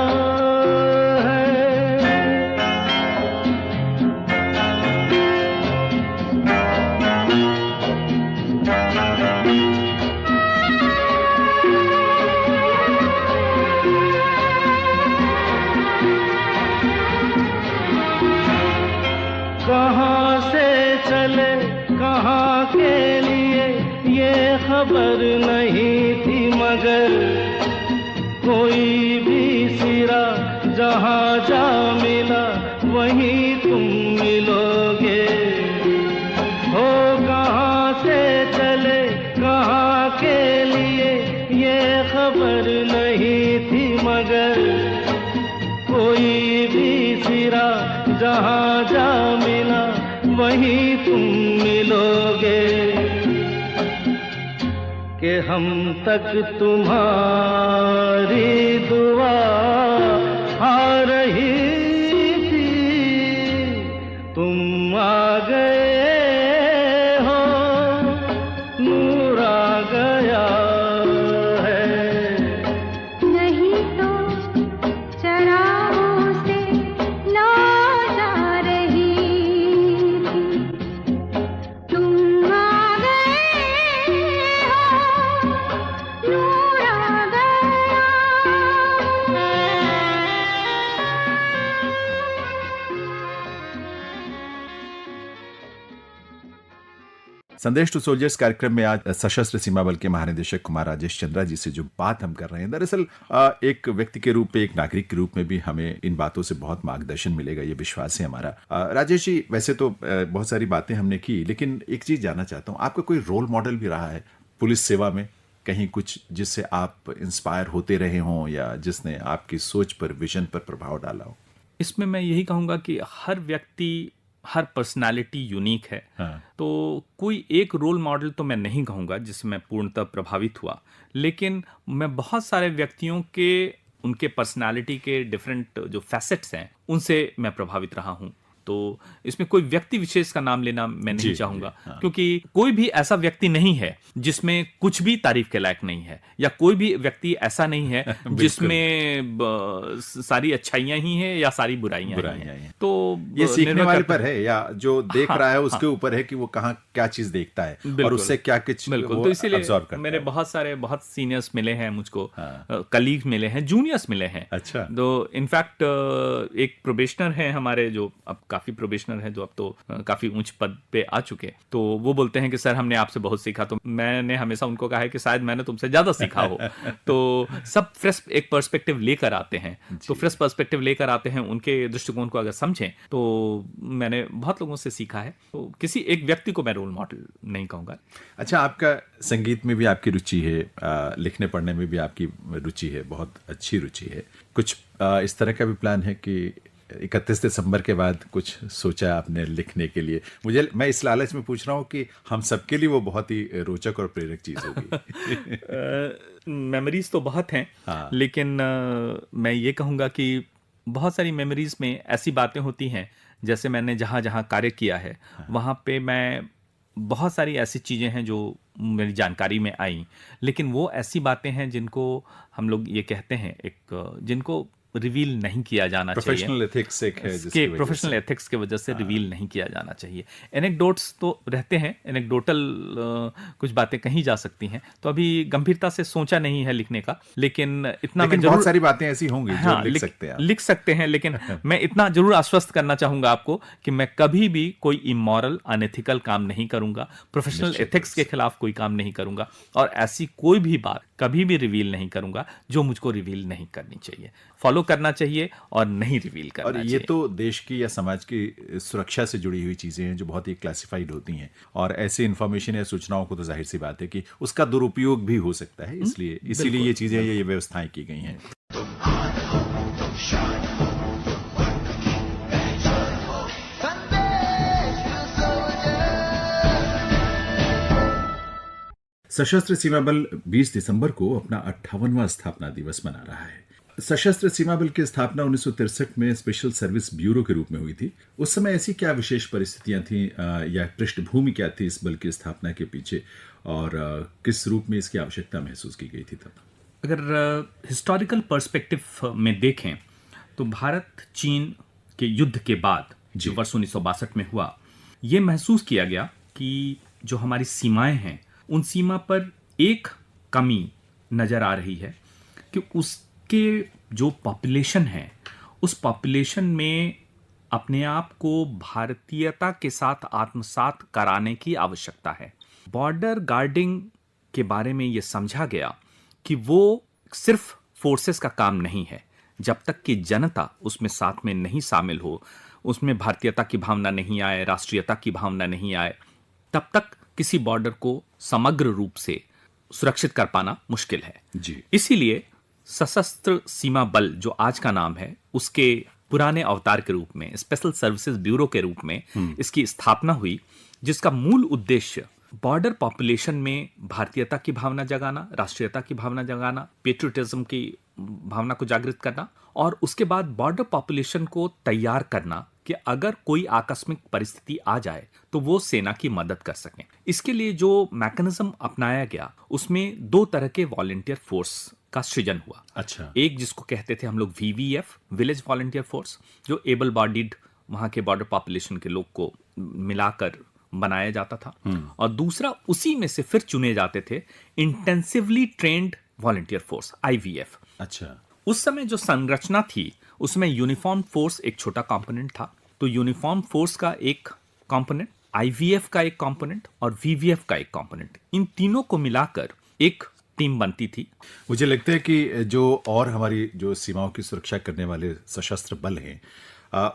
D: है। कहाँ से चले कहाँ के लिए ये खबर नहीं थी, मगर कोई भी सिरा जहाँ जा मिला वहीं तुम मिलोगे। हो कहाँ से चले कहाँ के लिए ये खबर नहीं थी, मगर कोई भी सिरा जहाँ जा मिला वहीं तुम मिलोगे। कि हम तक तुम्हारी दुआ आ रही थी, तुम आ गए हो, नूर आ गया है।
E: नहीं तो चरागों से लौ जा रही थी। तुम आ गए हो, नूर आ गया।
A: संदेश टू सोल्जर्स कार्यक्रम में आज सशस्त्र सीमा बल के महानिदेशक कुमार राजेश चंद्रा जी से जो बात हम कर रहे हैं, दरअसल एक व्यक्ति के रूप में, एक नागरिक के रूप में भी हमें इन बातों से बहुत मार्गदर्शन मिलेगा, ये विश्वास है हमारा। राजेश जी, वैसे तो बहुत सारी बातें हमने की, लेकिन एक चीज जानना चाहता हूँ, आपका कोई रोल मॉडल भी रहा है पुलिस सेवा में कहीं, कुछ जिससे आप इंस्पायर होते रहे हों या जिसने आपकी सोच पर, विजन पर प्रभाव डाला हो?
B: इसमें मैं यही कहूँगा कि हर व्यक्ति, हर पर्सनालिटी यूनिक है।
A: हाँ।
B: तो कोई एक रोल मॉडल तो मैं नहीं कहूँगा जिससे मैं पूर्णतः प्रभावित हुआ, लेकिन मैं बहुत सारे व्यक्तियों के, उनके पर्सनालिटी के डिफरेंट जो फैसेट्स हैं उनसे मैं प्रभावित रहा हूँ। तो इसमें कोई व्यक्ति विशेष का नाम लेना मैं नहीं चाहूंगा, क्योंकि कोई भी ऐसा व्यक्ति नहीं है जिसमें कुछ भी तारीफ के लायक नहीं है, या कोई भी व्यक्ति ऐसा नहीं है जिसमें सारी अच्छाइयां ही हैं या सारी बुराइयां हैं। तो
A: ये सीखने वाले पर है, या जो देख रहा है उसके ऊपर है कि वो कहाँ क्या चीज देखता है और उससे क्या कुछ
B: बिल्कुल। तो इसीलिए मेरे बहुत सीनियर्स मिले हैं मुझको, कलीग मिले हैं, जूनियर्स मिले हैं।
A: अच्छा।
B: तो इनफैक्ट एक प्रोबेशनर है हमारे, जो अब काफी प्रोबेशनर है, जो अब तो काफी ऊंच पद पे आ चुके, तो वो बोलते हैं कि सर हमने आपसे बहुत सीखा। तो मैंने हमेशा उनको कहा है कि शायद मैंने तुमसे ज्यादा सीखा हो। तो सब फ्रेश एक पर्सपेक्टिव लेकर आते हैं, तो फ्रेश पर्सपेक्टिव लेकर आते हैं, उनके दृष्टिकोण को अगर समझें, तो मैंने बहुत लोगों से सीखा है। तो किसी एक व्यक्ति को मैं रोल मॉडल नहीं कहूंगा।
A: अच्छा, आपका संगीत में भी आपकी रुचि है, लिखने पढ़ने में भी आपकी रुचि है, बहुत अच्छी रुचि है। कुछ इस तरह का भी प्लान है कि 31 दिसंबर के बाद कुछ सोचा आपने लिखने के लिए? मैं इस लालच में पूछ रहा हूँ कि हम सबके लिए वो बहुत ही रोचक और प्रेरक चीज होगी।
B: मेमोरीज तो बहुत हैं,
A: हाँ।
B: लेकिन मैं ये कहूँगा कि बहुत सारी मेमोरीज में ऐसी बातें होती हैं, जैसे मैंने जहाँ जहाँ कार्य किया है, वहाँ पे मैं बहुत सारी ऐसी चीज़ें हैं जो मेरी जानकारी में आई, लेकिन वो ऐसी बातें हैं जिनको हम लोग ये कहते हैं, जिनको रिवील नहीं किया जाना चाहिए।
A: प्रोफेशनल एथिक्स एक है जिसकी वजह से,
B: प्रोफेशनल एथिक्स की वजह से रिवील नहीं किया जाना चाहिए। एनेक्डोट्स तो रहते हैं, एनेक्डोटल कुछ बातें कही जा सकती हैं, तो अभी गंभीरता से सोचा नहीं है लिखने का, लेकिन इतना मैं जरूर,
A: बहुत सारी बातें ऐसी होंगी जो लिख सकते हैं।
B: लेकिन मैं इतना जरूर आश्वस्त करना चाहूंगा आपको कि मैं कभी भी कोई इमोरल, अनएथिकल काम नहीं करूंगा, प्रोफेशनल एथिक्स के खिलाफ कोई काम नहीं करूंगा, और ऐसी कोई भी बात कभी भी रिवील नहीं करूंगा जो मुझको रिवील नहीं करनी चाहिए। फॉलो करना चाहिए और नहीं रिवील करना चाहिए।
A: और ये तो देश की या समाज की सुरक्षा से जुड़ी हुई चीजें हैं जो बहुत ही क्लासिफाइड होती हैं, और ऐसे इन्फॉर्मेशन या सूचनाओं को तो जाहिर सी बात है कि उसका दुरुपयोग भी हो सकता है, इसीलिए ये चीजें, ये व्यवस्थाएं की गई हैं। सशस्त्र सीमा बल 20 दिसंबर को अपना 58वां स्थापना दिवस मना रहा है। सशस्त्र सीमा बल की स्थापना 1963 में स्पेशल सर्विस ब्यूरो के रूप में हुई थी। उस समय ऐसी क्या विशेष परिस्थितियां थीं या पृष्ठभूमि क्या थी इस बल की स्थापना के पीछे, और किस रूप में इसकी आवश्यकता महसूस की गई थी तब?
B: अगर हिस्टोरिकल पर्सपेक्टिव में देखें तो भारत चीन के युद्ध के बाद जो वर्ष 1962 में हुआ, ये महसूस किया गया कि जो हमारी सीमाएं हैं उन सीमा पर एक कमी नजर आ रही है कि उसके जो पॉपुलेशन है उस पॉपुलेशन में अपने आप को भारतीयता के साथ आत्मसात कराने की आवश्यकता है। बॉर्डर गार्डिंग के बारे में यह समझा गया कि वो सिर्फ फोर्सेस का काम नहीं है। जब तक कि जनता उसमें साथ में नहीं शामिल हो, उसमें भारतीयता की भावना नहीं आए, राष्ट्रीयता की भावना नहीं आए, तब तक किसी बॉर्डर को समग्र रूप से सुरक्षित कर पाना मुश्किल है
A: जी।
B: इसीलिए सशस्त्र सीमा बल जो आज का नाम है, उसके पुराने अवतार के रूप में स्पेशल सर्विसेज ब्यूरो के रूप में इसकी स्थापना हुई, जिसका मूल उद्देश्य बॉर्डर पॉपुलेशन में भारतीयता की भावना जगाना, राष्ट्रीयता की भावना जगाना, पेट्रियटिज्म की भावना को जागृत करना, और उसके बाद बॉर्डर पॉपुलेशन को तैयार करना कि अगर कोई आकस्मिक परिस्थिति आ जाए तो वो सेना की मदद कर सकें। इसके लिए जो मैकेनिज्म अपनाया गया उसमें दो तरह के वॉलंटियर फोर्स का सृजन हुआ।
A: अच्छा।
B: एक जिसको कहते थे हम लोग VVF, विलेज वॉलंटियर फोर्स, जो एबल बॉडीड वहां के बॉर्डर पॉपुलेशन के लोग को मिलाकर बनाया जाता था, और दूसरा उसी में से फिर चुने जाते थे intensively trained volunteer force, IVF।
A: अच्छा।
B: उस समय जो संरचना थी उसमें यूनिफॉर्म फोर्स एक छोटा कंपोनेंट था, तो यूनिफॉर्म फोर्स का एक कंपोनेंट, IVF का एक कंपोनेंट और VVF का एक कंपोनेंट, इन तीनों को मिलाकर एक टीम बनती थी।
A: मुझे लगता है कि जो और हमारी जो सीमाओं की सुरक्षा करने वाले सशस्त्र बल हैं,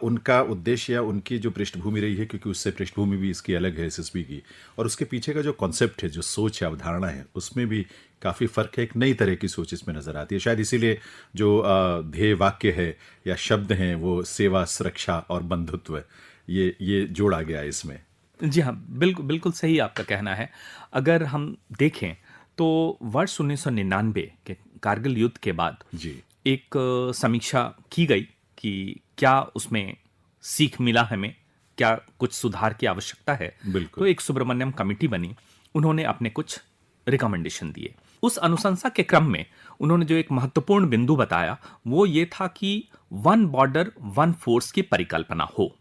A: उनका उद्देश्य या उनकी जो पृष्ठभूमि रही है, क्योंकि उससे पृष्ठभूमि भी इसकी अलग है SSB की, और उसके पीछे का जो कॉन्सेप्ट है, जो सोच है, अवधारणा है, उसमें भी काफ़ी फ़र्क है। एक नई तरह की सोच इसमें नज़र आती है। शायद इसीलिए जो ध्येय वाक्य है या शब्द हैं वो सेवा, सुरक्षा और बंधुत्व, ये जोड़ा गया है इसमें।
B: जी हाँ, बिल्कुल बिल्कुल सही आपका कहना है। अगर हम देखें तो वर्ष 1999 के कारगिल युद्ध के बाद
A: जी
B: एक समीक्षा की गई कि क्या उसमें सीख मिला, हमें क्या कुछ सुधार की आवश्यकता है।
A: बिल्कुल।
B: तो एक सुब्रमण्यम कमेटी बनी, उन्होंने अपने कुछ रिकमेंडेशन दिए। उस अनुशंसा के क्रम में उन्होंने जो एक महत्वपूर्ण बिंदु बताया वो ये था कि वन बॉर्डर वन फोर्स की परिकल्पना हो।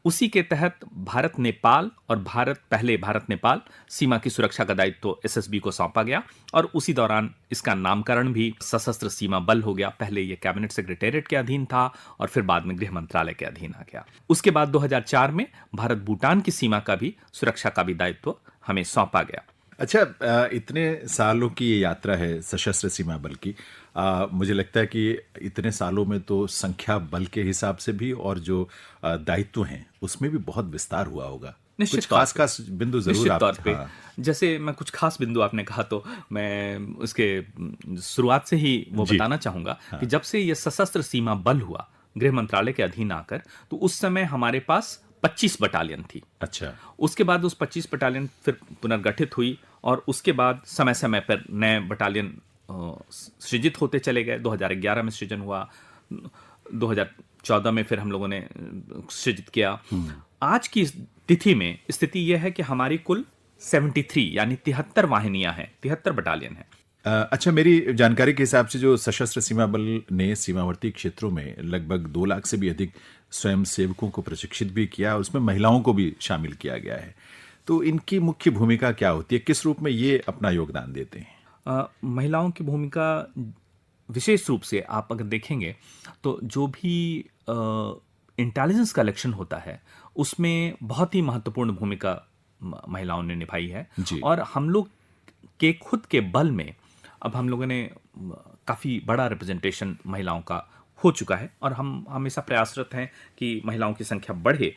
B: उसी के तहत भारत नेपाल और भारत नेपाल सीमा की सुरक्षा का दायित्व SSB को सौंपा गया, और उसी दौरान इसका नामकरण भी सशस्त्र सीमा बल हो गया। पहले ये कैबिनेट सेक्रेटेरिएट के अधीन था और फिर बाद में गृह मंत्रालय के अधीन आ गया। उसके बाद 2004 में भारत भूटान की सीमा का भी सुरक्षा का भी दायित्व हमें सौंपा गया।
A: अच्छा, इतने सालों की ये यात्रा है सशस्त्र सीमा बल की। मुझे लगता है कि इतने सालों में तो संख्या बल के हिसाब से भी और जो दायित्व हैं उसमें भी बहुत विस्तार हुआ होगा।
B: निश्चित
A: कुछ खास बिंदु जरूर
B: निश्चित तौर पे।
A: हाँ।
B: जैसे मैं कुछ खास बिंदु आपने कहा तो मैं उसके शुरुआत से ही वो
A: जी।
B: बताना चाहूंगा कि जब से ये सशस्त्र सीमा बल हुआ गृह मंत्रालय के अधीन आकर, तो उस समय हमारे पास 25 बटालियन थी।
A: अच्छा।
B: उसके बाद उस 25 बटालियन फिर पुनर्गठित हुई, और उसके बाद समय समय पर नए बटालियन सृजित होते चले गए। 2011 में सृजन हुआ, 2014 में फिर हम लोगों ने सृजित किया। आज की तिथि में स्थिति यह है कि हमारी कुल 73 यानी 73 वाहिनियां हैं, 73 बटालियन हैं।
A: अच्छा, मेरी जानकारी के हिसाब से जो सशस्त्र सीमा बल ने सीमावर्ती क्षेत्रों में लगभग 2 लाख से भी अधिक स्वयं सेवकों को प्रशिक्षित भी किया, और उसमें महिलाओं को भी शामिल किया गया है। तो इनकी मुख्य भूमिका क्या होती है, किस रूप में ये अपना योगदान देते हैं?
B: महिलाओं की भूमिका विशेष रूप से आप अगर देखेंगे तो जो भी इंटेलिजेंस कलेक्शन होता है उसमें बहुत ही महत्वपूर्ण भूमिका महिलाओं ने निभाई है।
A: जी।
B: और हम लोग के खुद के बल में अब हम लोगों ने काफ़ी बड़ा रिप्रेजेंटेशन महिलाओं का हो चुका है, और हम हमेशा प्रयासरत हैं कि महिलाओं की संख्या बढ़े।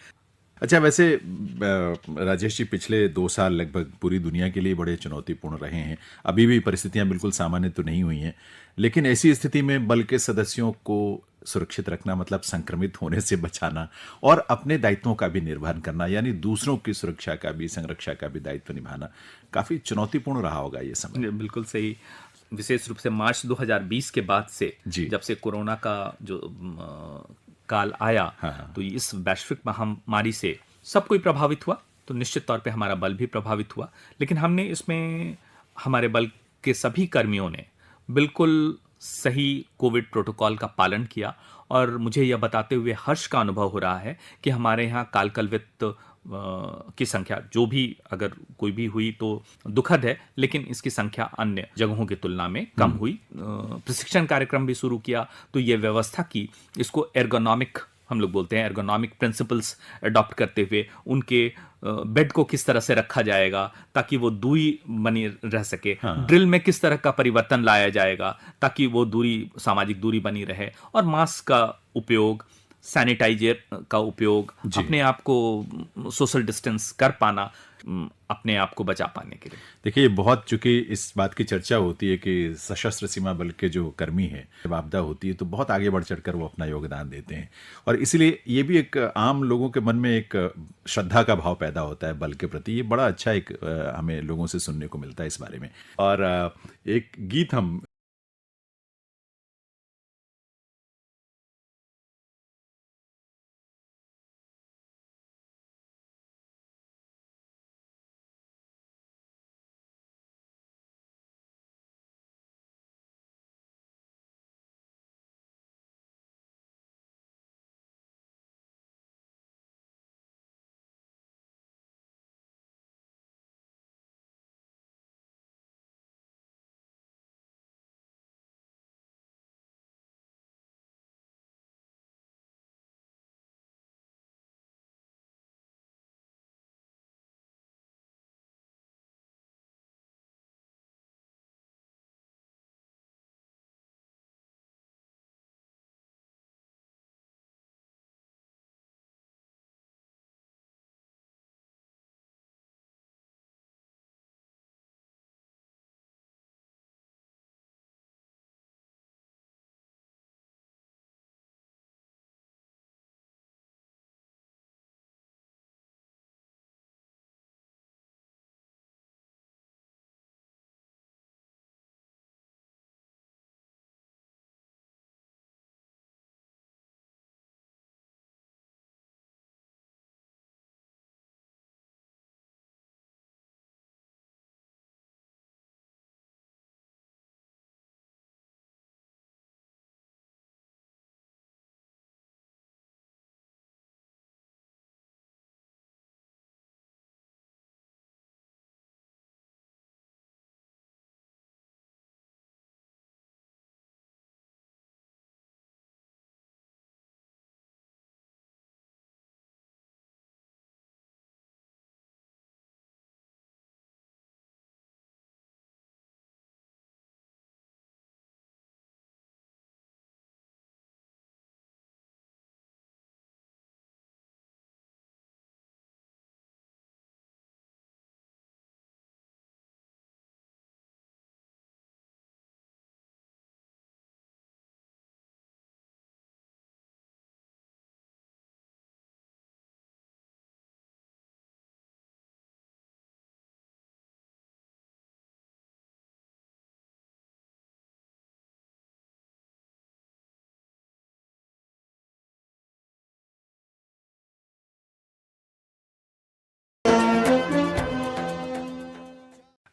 A: अच्छा, वैसे राजेश जी, पिछले 2 साल लगभग पूरी दुनिया के लिए बड़े चुनौतीपूर्ण रहे हैं। अभी भी परिस्थितियां बिल्कुल सामान्य तो नहीं हुई हैं, लेकिन ऐसी स्थिति में बल के सदस्यों को सुरक्षित रखना मतलब संक्रमित होने से बचाना और अपने दायित्वों का भी निर्वहन करना, यानी दूसरों की सुरक्षा का भी, संरक्षा का भी दायित्व निभाना काफी चुनौतीपूर्ण रहा होगा ये समय।
B: ये बिल्कुल सही। विशेष रूप से मार्च 2020 के बाद से,
A: जी।
B: जब से कोरोना का जो काल आया,
A: हाँ।
B: तो इस वैश्विक महामारी से सब कोई प्रभावित हुआ, तो निश्चित तौर पे हमारा बल भी प्रभावित हुआ। लेकिन हमने इसमें, हमारे बल के सभी कर्मियों ने बिल्कुल सही कोविड प्रोटोकॉल का पालन किया, और मुझे यह बताते हुए हर्ष का अनुभव हो रहा है कि हमारे यहाँ कालकलवित की संख्या जो भी, अगर कोई भी हुई तो दुखद है, लेकिन इसकी संख्या अन्य जगहों की तुलना में कम हुई। प्रशिक्षण कार्यक्रम भी शुरू किया, तो ये व्यवस्था की, इसको एर्गोनॉमिक, हम लोग बोलते हैं एर्गोनॉमिक प्रिंसिपल्स अडॉप्ट करते हुए उनके बेड को किस तरह से रखा जाएगा ताकि वो दूरी बनी रह सके, ड्रिल में किस तरह का परिवर्तन लाया जाएगा ताकि वो दूरी, सामाजिक दूरी बनी रहे, और मास्क का उपयोग, सैनिटाइजर का उपयोग, अपने आप को सोशल डिस्टेंस कर पाना, अपने आप को बचा पाने के लिए।
A: देखिए, बहुत चूंकि इस बात की चर्चा होती है कि सशस्त्र सीमा बल के जो कर्मी हैं, जब आपदा होती है तो बहुत आगे बढ़ चढ़कर वो अपना योगदान देते हैं, और इसीलिए ये भी एक आम लोगों के मन में एक श्रद्धा का भाव पैदा होता है बल के प्रति। ये बड़ा अच्छा एक हमें लोगों से सुनने को मिलता है इस बारे में। और एक गीत हम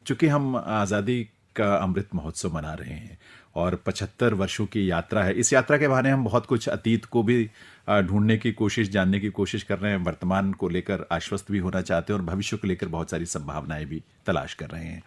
A: चूंकि हम आज़ादी का अमृत महोत्सव मना रहे हैं और 75 वर्षों की यात्रा है, इस यात्रा के बहाने हम बहुत कुछ अतीत को भी ढूंढने की कोशिश, जानने की कोशिश कर रहे हैं, वर्तमान को लेकर आश्वस्त भी होना चाहते हैं और भविष्य को लेकर बहुत सारी संभावनाएं भी तलाश कर रहे हैं।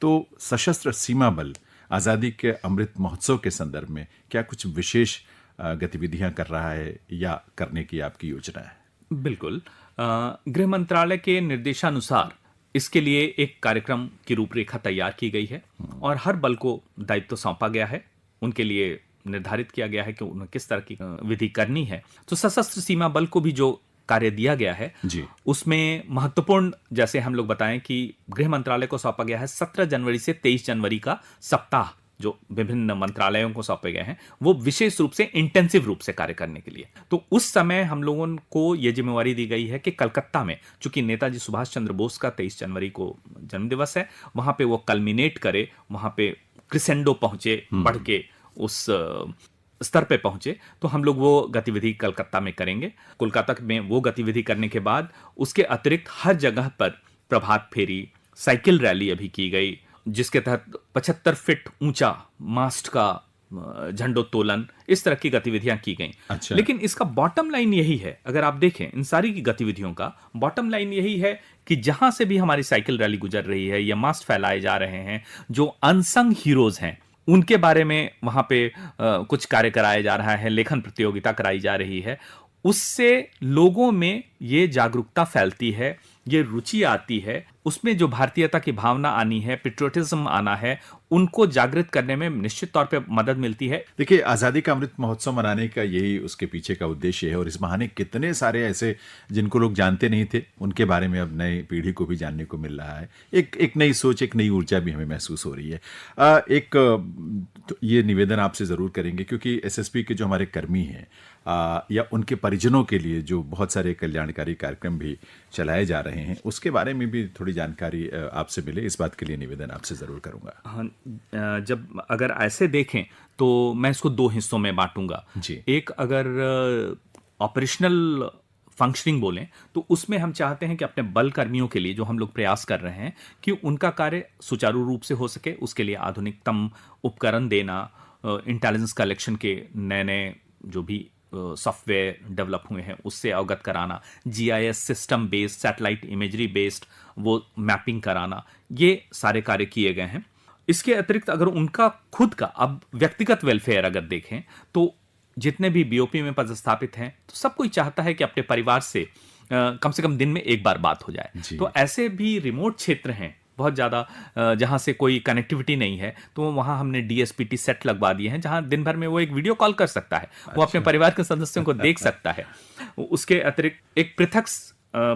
A: तो सशस्त्र सीमा बल आज़ादी के अमृत महोत्सव के संदर्भ में क्या कुछ विशेष गतिविधियां कर रहा है या करने की आपकी योजना है?
B: बिल्कुल। गृह मंत्रालय के निर्देशानुसार इसके लिए एक कार्यक्रम की रूपरेखा तैयार की गई है और हर बल को दायित्व सौंपा गया है, उनके लिए निर्धारित किया गया है कि उन्हें किस तरह की विधि करनी है। तो सशस्त्र सीमा बल को भी जो कार्य दिया गया है
A: जी।
B: उसमें महत्वपूर्ण, जैसे हम लोग बताएं कि गृह मंत्रालय को सौंपा गया है 17 जनवरी से 23 जनवरी का सप्ताह, जो विभिन्न मंत्रालयों को सौंपे गए हैं, वो विशेष रूप से इंटेंसिव रूप से कार्य करने के लिए। तो उस समय हम लोगों को ये जिम्मेवारी दी गई है कि कलकत्ता में, चूंकि नेताजी सुभाष चंद्र बोस का 23 जनवरी को जन्मदिवस है, वहां पे वो कल्मिनेट करे, वहां पे क्रिसेंडो पहुंचे, बढ़ के उस स्तर पे पहुंचे। तो हम लोग वो गतिविधि कलकत्ता में करेंगे। कोलकाता में वो गतिविधि करने के बाद उसके अतिरिक्त हर जगह पर प्रभात फेरी, साइकिल रैली अभी की गई, जिसके तहत 75 फीट ऊंचा मास्ट का झंडोत्तोलन, इस तरह की गतिविधियां की गई।
A: अच्छा।
B: लेकिन इसका बॉटम लाइन यही है, अगर आप देखें इन सारी की गतिविधियों का बॉटम लाइन यही है कि जहां से भी हमारी साइकिल रैली गुजर रही है या मास्ट फैलाए जा रहे हैं, जो अनसंग हीरोज हैं उनके बारे में वहां पे कुछ कार्य कराया जा रहा है, लेखन प्रतियोगिता कराई जा रही है। उससे लोगों में ये जागरूकता फैलती है, ये रुचि आती है, उसमें जो भारतीयता की भावना आनी है, पेट्रियोटिज्म आना है, उनको जागृत करने में निश्चित तौर पे मदद मिलती है।
A: देखिए, आज़ादी का अमृत महोत्सव मनाने का यही उसके पीछे का उद्देश्य है, और इस बहाने कितने सारे ऐसे जिनको लोग जानते नहीं थे उनके बारे में अब नई पीढ़ी को भी जानने को मिल रहा है। एक नई सोच, एक नई ऊर्जा भी हमें महसूस हो रही है। तो ये निवेदन आपसे ज़रूर करेंगे, क्योंकि एसएसपी के जो हमारे कर्मी हैं या उनके परिजनों के लिए जो बहुत सारे कल्याणकारी कार्यक्रम भी चलाए जा रहे हैं, उसके बारे में भी थोड़ी जानकारी आपसे मिले, इस बात के लिए निवेदन आपसे ज़रूर करूँगा।
B: हाँ, जब अगर ऐसे देखें तो मैं इसको दो हिस्सों में बांटूंगा
A: जी।
B: एक, अगर ऑपरेशनल फंक्शनिंग बोलें तो उसमें हम चाहते हैं कि अपने बल कर्मियों के लिए जो हम लोग प्रयास कर रहे हैं कि उनका कार्य सुचारू रूप से हो सके, उसके लिए आधुनिकतम उपकरण देना, इंटेलिजेंस कलेक्शन के नए नए जो भी सॉफ्टवेयर डेवलप हुए हैं उससे अवगत कराना, GIS system based, satellite imagery based वो मैपिंग कराना, ये सारे कार्य किए गए हैं। इसके अतिरिक्त अगर उनका खुद का अब व्यक्तिगत वेलफेयर अगर देखें तो जितने भी बीओपी में पदस्थापित हैं तो सब कोई चाहता है कि अपने परिवार से कम से कम दिन में एक बार बात हो जाए। तो ऐसे भी रिमोट क्षेत्र हैं बहुत ज़्यादा, जहाँ से कोई कनेक्टिविटी नहीं है, तो वहाँ हमने डीएसपीटी सेट लगवा दिए हैं, जहाँ दिन भर में वो एक वीडियो कॉल कर सकता है, वो अपने परिवार के सदस्यों को देख सकता है। उसके अतिरिक्त एक पृथक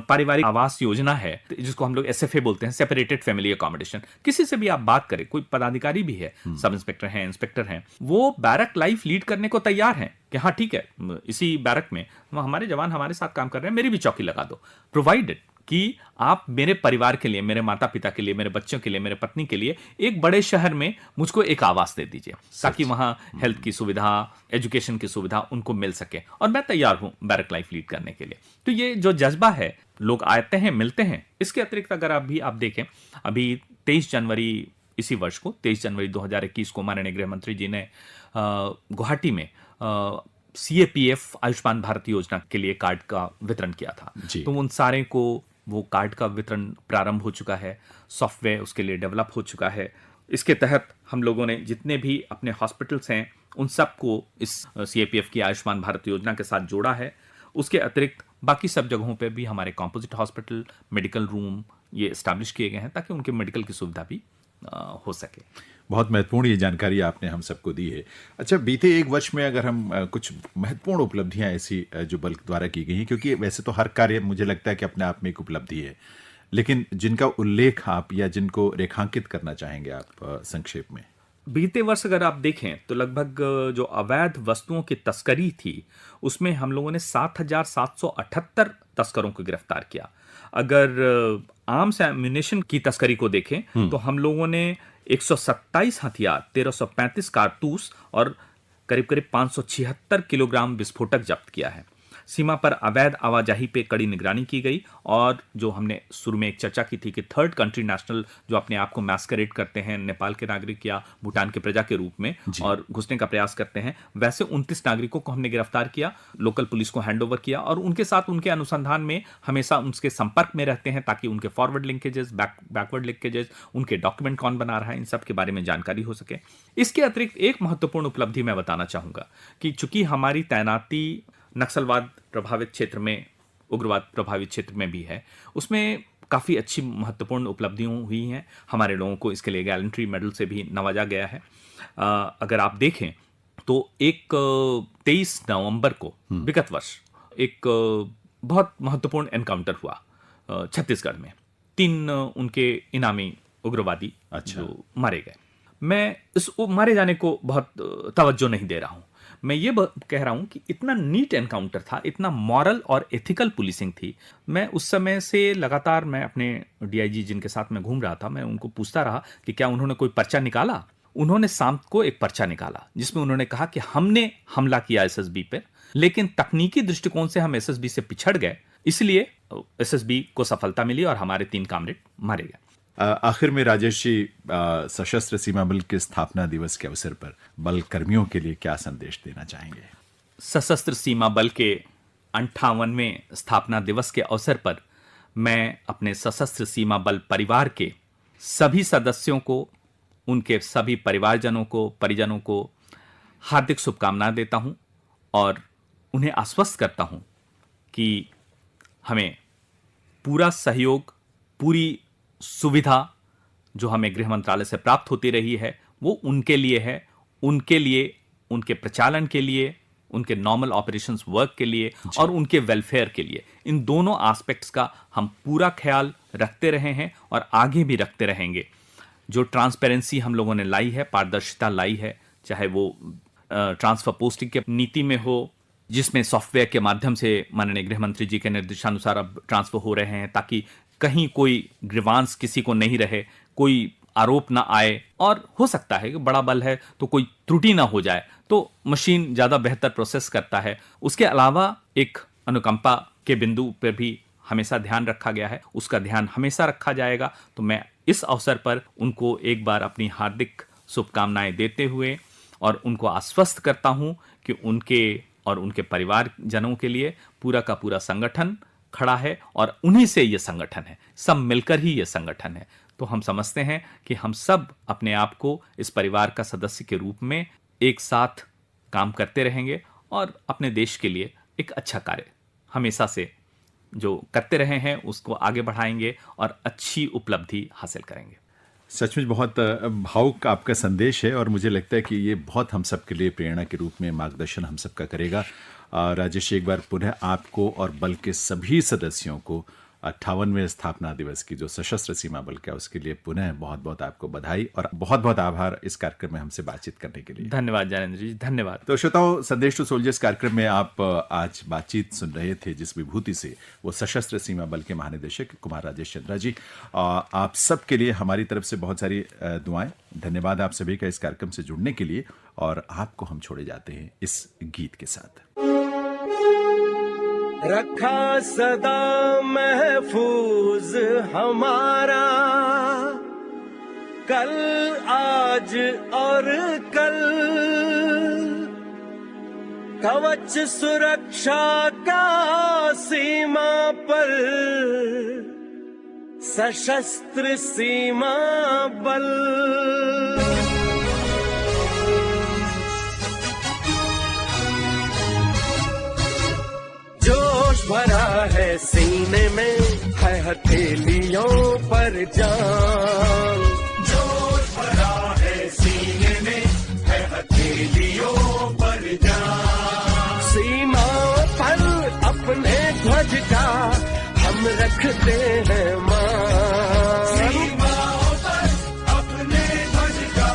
B: पारिवारिक आवास योजना है जिसको हम लोग एसएफए बोलते हैं, सेपरेटेड फैमिली अकोमोडेशन। किसी से भी आप बात करें, कोई पदाधिकारी भी है, सब इंस्पेक्टर हैं, इंस्पेक्टर हैं, वो बैरक लाइफ लीड करने को तैयार हैं कि हाँ ठीक है, इसी बैरक में हमारे जवान हमारे साथ काम कर रहे हैं, मेरी भी चौकी लगा दो, प्रोवाइडेड कि आप मेरे परिवार के लिए, मेरे माता पिता के लिए, मेरे बच्चों के लिए, मेरे पत्नी के लिए एक बड़े शहर में मुझको एक आवास दे दीजिए, ताकि वहां हेल्थ की सुविधा, एजुकेशन की सुविधा उनको मिल सके, और मैं तैयार हूं बैरक लाइफ लीड करने के लिए। तो ये जो जज्बा है, लोग आते हैं, मिलते हैं। इसके अतिरिक्त अगर अभी आप देखें, अभी 23 जनवरी इसी वर्ष को, 23 जनवरी 2021 को माननीय गृह मंत्री जी ने गुवाहाटी में सीएपीएफ आयुष्मान भारत योजना के लिए कार्ड का वितरण किया था। तो उन सारे को वो कार्ड का वितरण प्रारंभ हो चुका है, सॉफ्टवेयर उसके लिए डेवलप हो चुका है। इसके तहत हम लोगों ने जितने भी अपने हॉस्पिटल्स हैं उन सबको इस सीएपीएफ की आयुष्मान भारत योजना के साथ जोड़ा है। उसके अतिरिक्त बाकी सब जगहों पे भी हमारे कॉम्पोजिट हॉस्पिटल, मेडिकल रूम ये एस्टैब्लिश किए गए हैं ताकि उनके मेडिकल की सुविधा भी हो सके।
A: बहुत महत्वपूर्ण ये जानकारी आपने हम सबको दी है। अच्छा, बीते एक वर्ष में अगर हम कुछ महत्वपूर्ण उपलब्धियां ऐसी जो बल द्वारा की गई हैं, क्योंकि वैसे तो हर कार्य मुझे लगता है कि अपने आप में एक उपलब्धि है, लेकिन जिनका उल्लेख आप या जिनको रेखांकित करना चाहेंगे आप संक्षेप में।
B: बीते वर्ष अगर आप देखें तो लगभग जो अवैध वस्तुओं की तस्करी थी उसमें हम लोगों ने 7,778 तस्करों को गिरफ्तार किया। अगर आर्म्स एम्यूनेशन की तस्करी को देखें तो हम लोगों ने 127 हथियार, 1335 कारतूस और करीब करीब 576 किलोग्राम विस्फोटक जब्त किया है। सीमा पर अवैध आवाजाही पे कड़ी निगरानी की गई, और जो हमने शुरू में एक चर्चा की थी कि थर्ड कंट्री नेशनल जो अपने आप को मैस्करेड करते हैं नेपाल के नागरिक या भूटान के प्रजा के रूप में और घुसने का प्रयास करते हैं, वैसे 29 नागरिकों को हमने गिरफ्तार किया, लोकल पुलिस को हैंडओवर किया, और उनके साथ उनके अनुसंधान में हमेशा उनके संपर्क में रहते हैं ताकि उनके फॉरवर्ड लिंकेजेस, बैकवर्ड लिंकेजेस, उनके डॉक्यूमेंट कौन बना रहा है, इन सब के बारे में जानकारी हो सके। इसके अतिरिक्त एक महत्वपूर्ण उपलब्धि मैं बताना चाहूंगा कि चूंकि हमारी तैनाती नक्सलवाद प्रभावित क्षेत्र में, उग्रवाद प्रभावित क्षेत्र में भी है, उसमें काफ़ी अच्छी महत्वपूर्ण उपलब्धियां हुई हैं। हमारे लोगों को इसके लिए गैलेंट्री मेडल से भी नवाजा गया है। अगर आप देखें तो एक 23 नवंबर को विगत वर्ष एक बहुत महत्वपूर्ण एनकाउंटर हुआ छत्तीसगढ़ में। 3 उनके इनामी उग्रवादी जो मारे गए। मैं इस मारे जाने को बहुत तवज्जो नहीं दे रहा हूं। मैं ये कह रहा हूं कि इतना नीट एनकाउंटर था, इतना मॉरल और एथिकल पुलिसिंग थी। मैं उस समय से लगातार मैं अपने डीआईजी जिनके साथ मैं घूम रहा था, मैं उनको पूछता रहा कि क्या उन्होंने कोई पर्चा निकाला। उन्होंने शाम को एक पर्चा निकाला जिसमें उन्होंने कहा कि हमने हमला किया एसएसबी पर, लेकिन तकनीकी दृष्टिकोण से हम एसएसबी से पिछड़ गए, इसलिए एसएसबी को सफलता मिली और हमारे 3 कामरेड मारे गए।
A: आखिर में राजेश जी, सशस्त्र सीमा बल के स्थापना दिवस के अवसर पर बल कर्मियों के लिए क्या संदेश देना चाहेंगे?
B: सशस्त्र सीमा बल के 58वें स्थापना दिवस के अवसर पर मैं अपने सशस्त्र सीमा बल परिवार के सभी सदस्यों को, उनके सभी परिवारजनों को, परिजनों को हार्दिक शुभकामनाएं देता हूं और उन्हें आश्वस्त करता हूं कि हमें पूरा सहयोग, पूरी सुविधा जो हमें गृह मंत्रालय से प्राप्त होती रही है वो उनके लिए है, उनके लिए, उनके प्रचालन के लिए, उनके नॉर्मल ऑपरेशंस वर्क के लिए और उनके वेलफेयर के लिए। इन दोनों एस्पेक्ट्स का हम पूरा ख्याल रखते रहे हैं और आगे भी रखते रहेंगे। जो ट्रांसपेरेंसी हम लोगों ने लाई है, पारदर्शिता लाई है, चाहे वो ट्रांसफर पोस्टिंग के नीति में हो, जिसमें सॉफ्टवेयर के माध्यम से माननीय गृह मंत्री जी के निर्देशानुसार अब ट्रांसफर हो रहे हैं ताकि कहीं कोई ग्रीवांस किसी को नहीं रहे, कोई आरोप ना आए, और हो सकता है कि बड़ा बल है तो कोई त्रुटि ना हो जाए, तो मशीन ज़्यादा बेहतर प्रोसेस करता है। उसके अलावा एक अनुकंपा के बिंदु पर भी हमेशा ध्यान रखा गया है, उसका ध्यान हमेशा रखा जाएगा। तो मैं इस अवसर पर उनको एक बार अपनी हार्दिक शुभकामनाएं देते हुए और उनको आश्वस्त करता हूं कि उनके और उनके परिवारजनों के लिए पूरा का पूरा संगठन खड़ा है और उन्हीं से ये संगठन है, सब मिलकर ही ये संगठन है। तो हम समझते हैं कि हम सब अपने आप को इस परिवार का सदस्य के रूप में एक साथ काम करते रहेंगे और अपने देश के लिए एक अच्छा कार्य हमेशा से जो करते रहे हैं उसको आगे बढ़ाएंगे और अच्छी उपलब्धि हासिल करेंगे।
A: सचमुच बहुत भावुक आपका संदेश है और मुझे लगता है कि ये बहुत हम सब के लिए प्रेरणा के रूप में मार्गदर्शन हम सबका करेगा। राजेश, एक बार पुनः आपको और बल के सभी सदस्यों को 58वें स्थापना दिवस की जो सशस्त्र सीमा बल का, उसके लिए पुनः बहुत बहुत आपको बधाई और बहुत बहुत आभार इस कार्यक्रम में हमसे बातचीत करने के लिए।
B: धन्यवाद ज्ञानेंद्र जी, धन्यवाद।
A: तो श्रोताओं, संदेश टू सोल्जर्स कार्यक्रम में आप आज बातचीत सुन रहे थे जिस विभूति से, वो सशस्त्र सीमा बल के महानिदेशक कुमार राजेश चंद्रा जी। आप सब के लिए हमारी तरफ से बहुत सारी दुआएं। धन्यवाद आप सभी का इस कार्यक्रम से जुड़ने के लिए और आपको हम छोड़े जाते हैं इस गीत के साथ।
F: रखा सदा महफूज हमारा कल, आज और कल, कवच सुरक्षा का सीमा पर सशस्त्र सीमा बल। जोश भरा है सीने में, है हथेलियों पर जान। जोश भरा है सीने में, है हथेलियों पर जान। सीमाओं पर अपने ध्वज का हम रखते हैं मान। सीमाओं पर अपने ध्वज का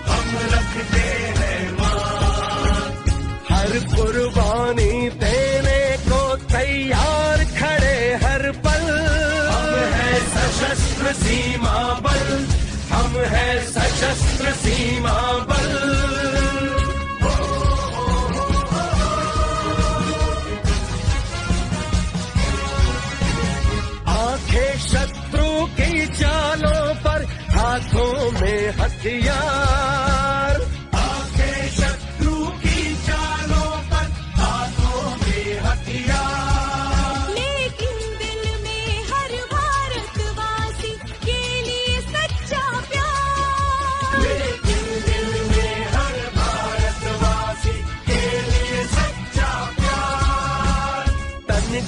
F: हम रखते हैं मान। हर कुर्बानी देने तैयार खड़े हर पल, हम है सशस्त्र सीमा बल, हम है सशस्त्र सीमा बल। आंखें शत्रु की चालों पर, हाथों में हथियार। आंखें शत्रु की चालों पर, हाथों में हथियार।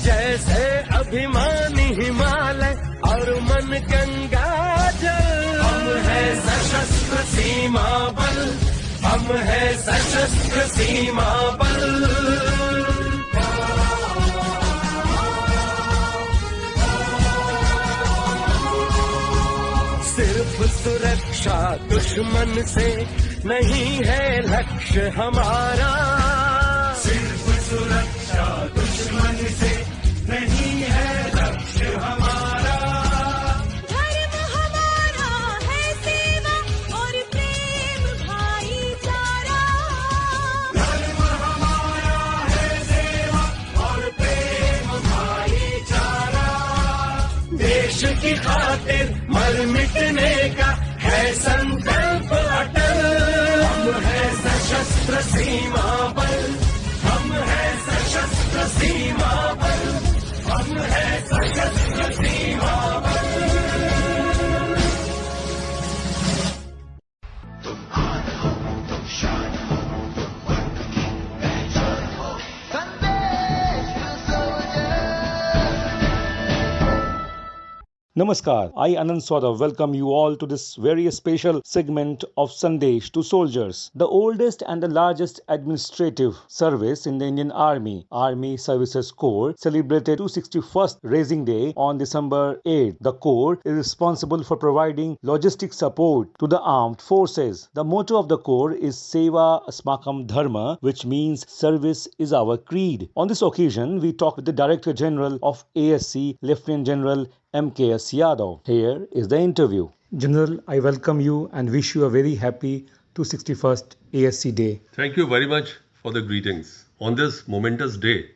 F: जैसे अभिमानी हिमालय और मन गंगा जल, हम है सशस्त्र सीमा बल, हम है सशस्त्र सीमा बल। सिर्फ सुरक्षा दुश्मन से नहीं है लक्ष्य हमारा, सिर्फ सुरक्षा दुश्मन से नहीं है लक्ष्य हमारा।
E: धर्म हमारा है सेवा और प्रेम भाईचारा,
F: धर्म हमारा है सेवा और प्रेम भाईचारा। देश की खातिर मर मिटने का है संकल्प अटल, हम है सशस्त्र सीमा बल, हम है सशस्त्र सीमा बल, हम है सशस्त्र सीमा बल।
G: Namaskar, I Anand Swadhav welcome you all to this very special segment of Sandesh to Soldiers, the oldest and the largest administrative service in the Indian Army. Army Services Corps celebrated 261st Raising Day on December 8th. The Corps is responsible for providing logistic support to the armed forces. The motto of the Corps is Seva Asmakam Dharma, which means service is our creed. On this occasion, we talk with the Director General of ASC, Lieutenant General MKS Yadav. Here is the interview. General, I welcome you and wish you a very happy 261st ASC Day.
H: Thank you very much for the greetings. On this momentous day,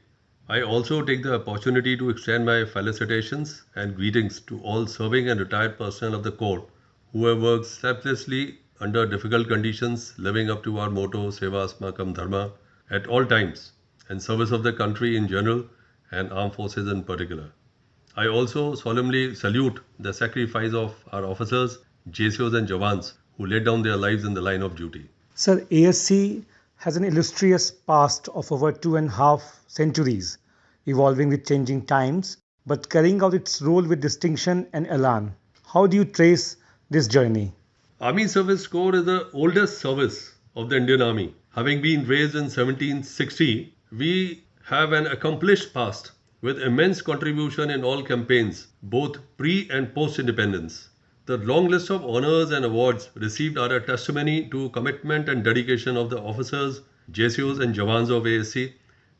H: I also take the opportunity to extend my felicitations and greetings to all serving and retired personnel of the Corps who have worked selflessly under difficult conditions, living up to our motto Seva Asmakam Dharma at all times, in service of the country in general and armed forces in particular. I also solemnly salute the sacrifice of our officers, JCOs and Jawans who laid down their lives in the line of duty.
G: Sir, ASC has an illustrious past of over 2.5 centuries, evolving with changing times, but carrying out its role with distinction and elan. How do you trace this journey?
H: Army Service Corps is the oldest service of the Indian Army. Having been raised in 1760, we have an accomplished past with immense contribution in all campaigns, both pre- and post-independence. The long list of honors and awards received are a testimony to commitment and dedication of the officers, JCOs and Jawans of ASC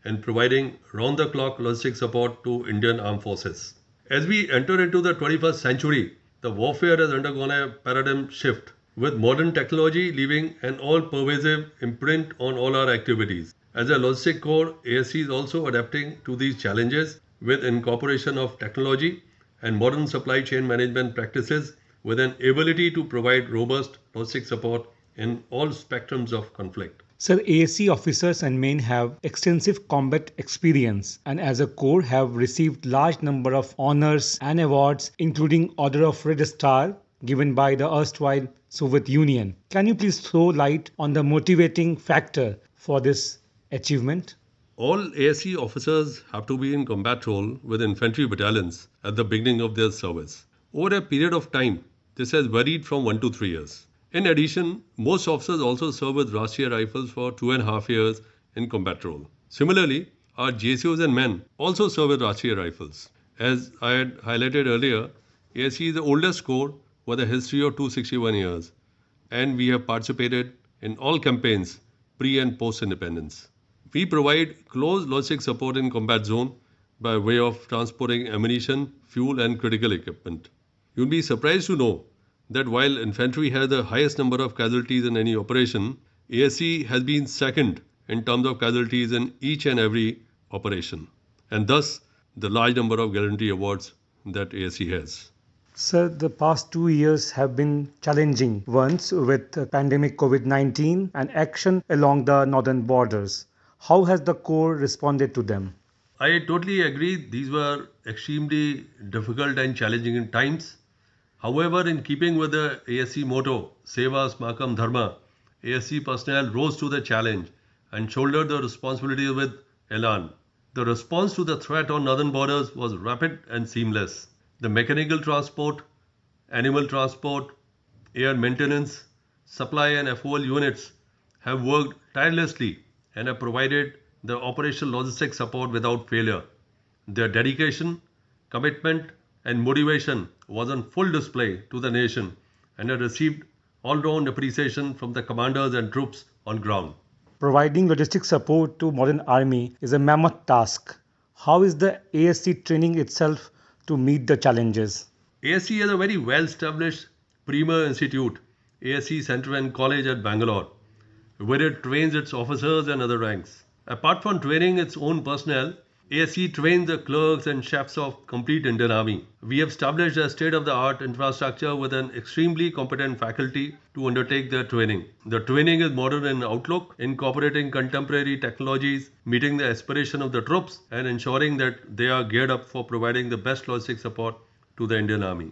H: in providing round-the-clock logistic support to Indian Armed Forces. As we enter into the 21st century, the warfare has undergone a paradigm shift, with modern technology leaving an all-pervasive imprint on all our activities. As a logistic corps, ASC is also adapting to these challenges with incorporation of technology and modern supply chain management practices with an ability to provide robust logistic support in all spectrums of conflict.
G: Sir, ASC officers and men have extensive combat experience and as a corps have received large number of honors and awards including Order of Red Star given by the erstwhile Soviet Union. Can you please throw light on the motivating factor for this achievement?
H: All ASC officers have to be in combat role with infantry battalions at the beginning of their service. Over a period of time, this has varied from 1 to 3 years. In addition, most officers also serve with Rashtriya Rifles for 2.5 years in combat role. Similarly, our JCOs and men also serve with Rashtriya Rifles. As I had highlighted earlier, ASC is the oldest corps with a history of 261 years, and we have participated in all campaigns pre- and post-independence. We provide close logistic support in combat zone by way of transporting ammunition, fuel and critical equipment. You'll be surprised to know that while infantry has the highest number of casualties in any operation, ASC has been second in terms of casualties in each and every operation, and thus the large number of gallantry awards that ASC has.
G: Sir, the past 2 years have been challenging ones with pandemic COVID-19 and action along the northern borders. How has the Corps responded to them?
H: I totally agree. These were extremely difficult and challenging times. However, in keeping with the ASC motto, Seva Asmakam Dharma, ASC personnel rose to the challenge and shouldered the responsibility with elan. The response to the threat on northern borders was rapid and seamless. The mechanical transport, animal transport, air maintenance, supply and FOL units have worked tirelessly and have provided the operational logistic support without failure. Their dedication, commitment and motivation was on full display to the nation and have received all-round appreciation from the commanders and troops on ground.
G: Providing logistic support to modern army is a mammoth task. How is the ASC training itself to meet the challenges?
H: ASC is a very well-established premier institute, ASC Center and College at Bangalore, where it trains its officers and other ranks. Apart from training its own personnel, ASC trains the clerks and chefs of complete Indian Army. We have established a state-of-the-art infrastructure with an extremely competent faculty to undertake their training. The training is modern in outlook, incorporating contemporary technologies, meeting the aspiration of the troops, and ensuring that they are geared up for providing the best logistic support to the Indian Army.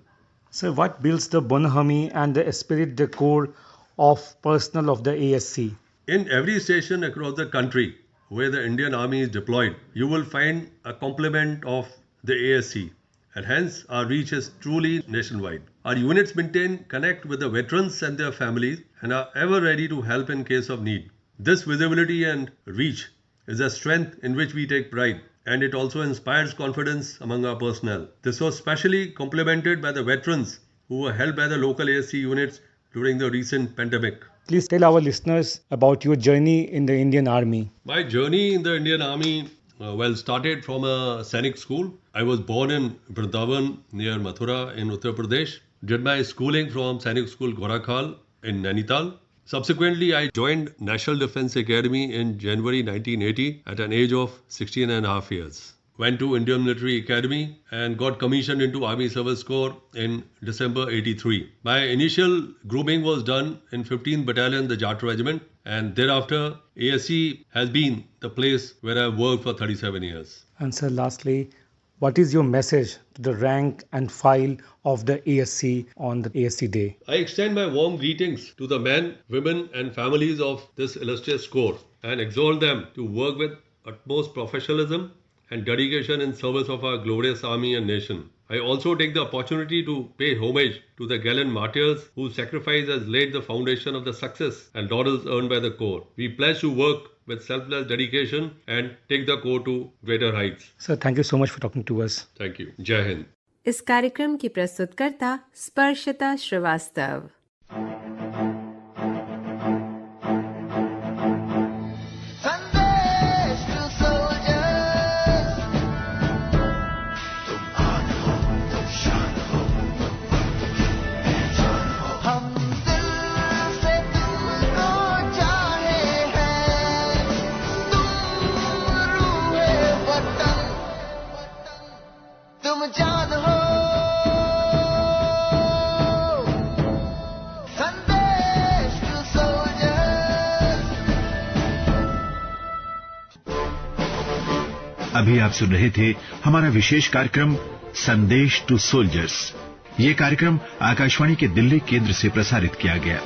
G: So what builds the bonhomie and the esprit de corps of personnel of the ASC?
H: In every station across the country where the Indian Army is deployed, you will find a complement of the ASC, and hence our reach is truly nationwide. Our units maintain connect with the veterans and their families and are ever ready to help in case of need. This visibility and reach is a strength in which we take pride, and it also inspires confidence among our personnel. This was specially complemented by the veterans who were helped by the local ASC units during the recent pandemic.
G: Please tell our listeners about your journey in the Indian Army.
H: My journey in the Indian Army started from a Sainik school. I was born in Vrindavan near Mathura in Uttar Pradesh. Did my schooling from Sainik School Gorakhal in Nainital. Subsequently, I joined National Defence Academy in January 1980 at an age of 16 and a half years. Went to Indian Military Academy and got commissioned into Army Service Corps in December 83. My initial grooming was done in 15th Battalion, the Jat Regiment, and thereafter ASC has been the place where I worked for 37 years.
G: And sir, lastly, what is your message to the rank and file of the ASC on the ASC Day?
H: I extend my warm greetings to the men, women and families of this illustrious corps and exhort them to work with utmost professionalism and dedication in service of our glorious army and nation. I also take the opportunity to pay homage to the gallant martyrs whose sacrifice has laid the foundation of the success and laurels earned by the Corps. We pledge to work with selfless dedication and take the Corps to greater heights.
G: Sir, thank you so much for talking to us.
H: Thank you. Jai Hind.
I: इस कार्यक्रम की प्रस्तुतकर्ता स्पर्शता श्रीवास्तव।
A: अभी आप सुन रहे थे हमारा विशेष कार्यक्रम संदेश टू सोल्जर्स। ये कार्यक्रम आकाशवाणी के दिल्ली केंद्र से प्रसारित किया गया।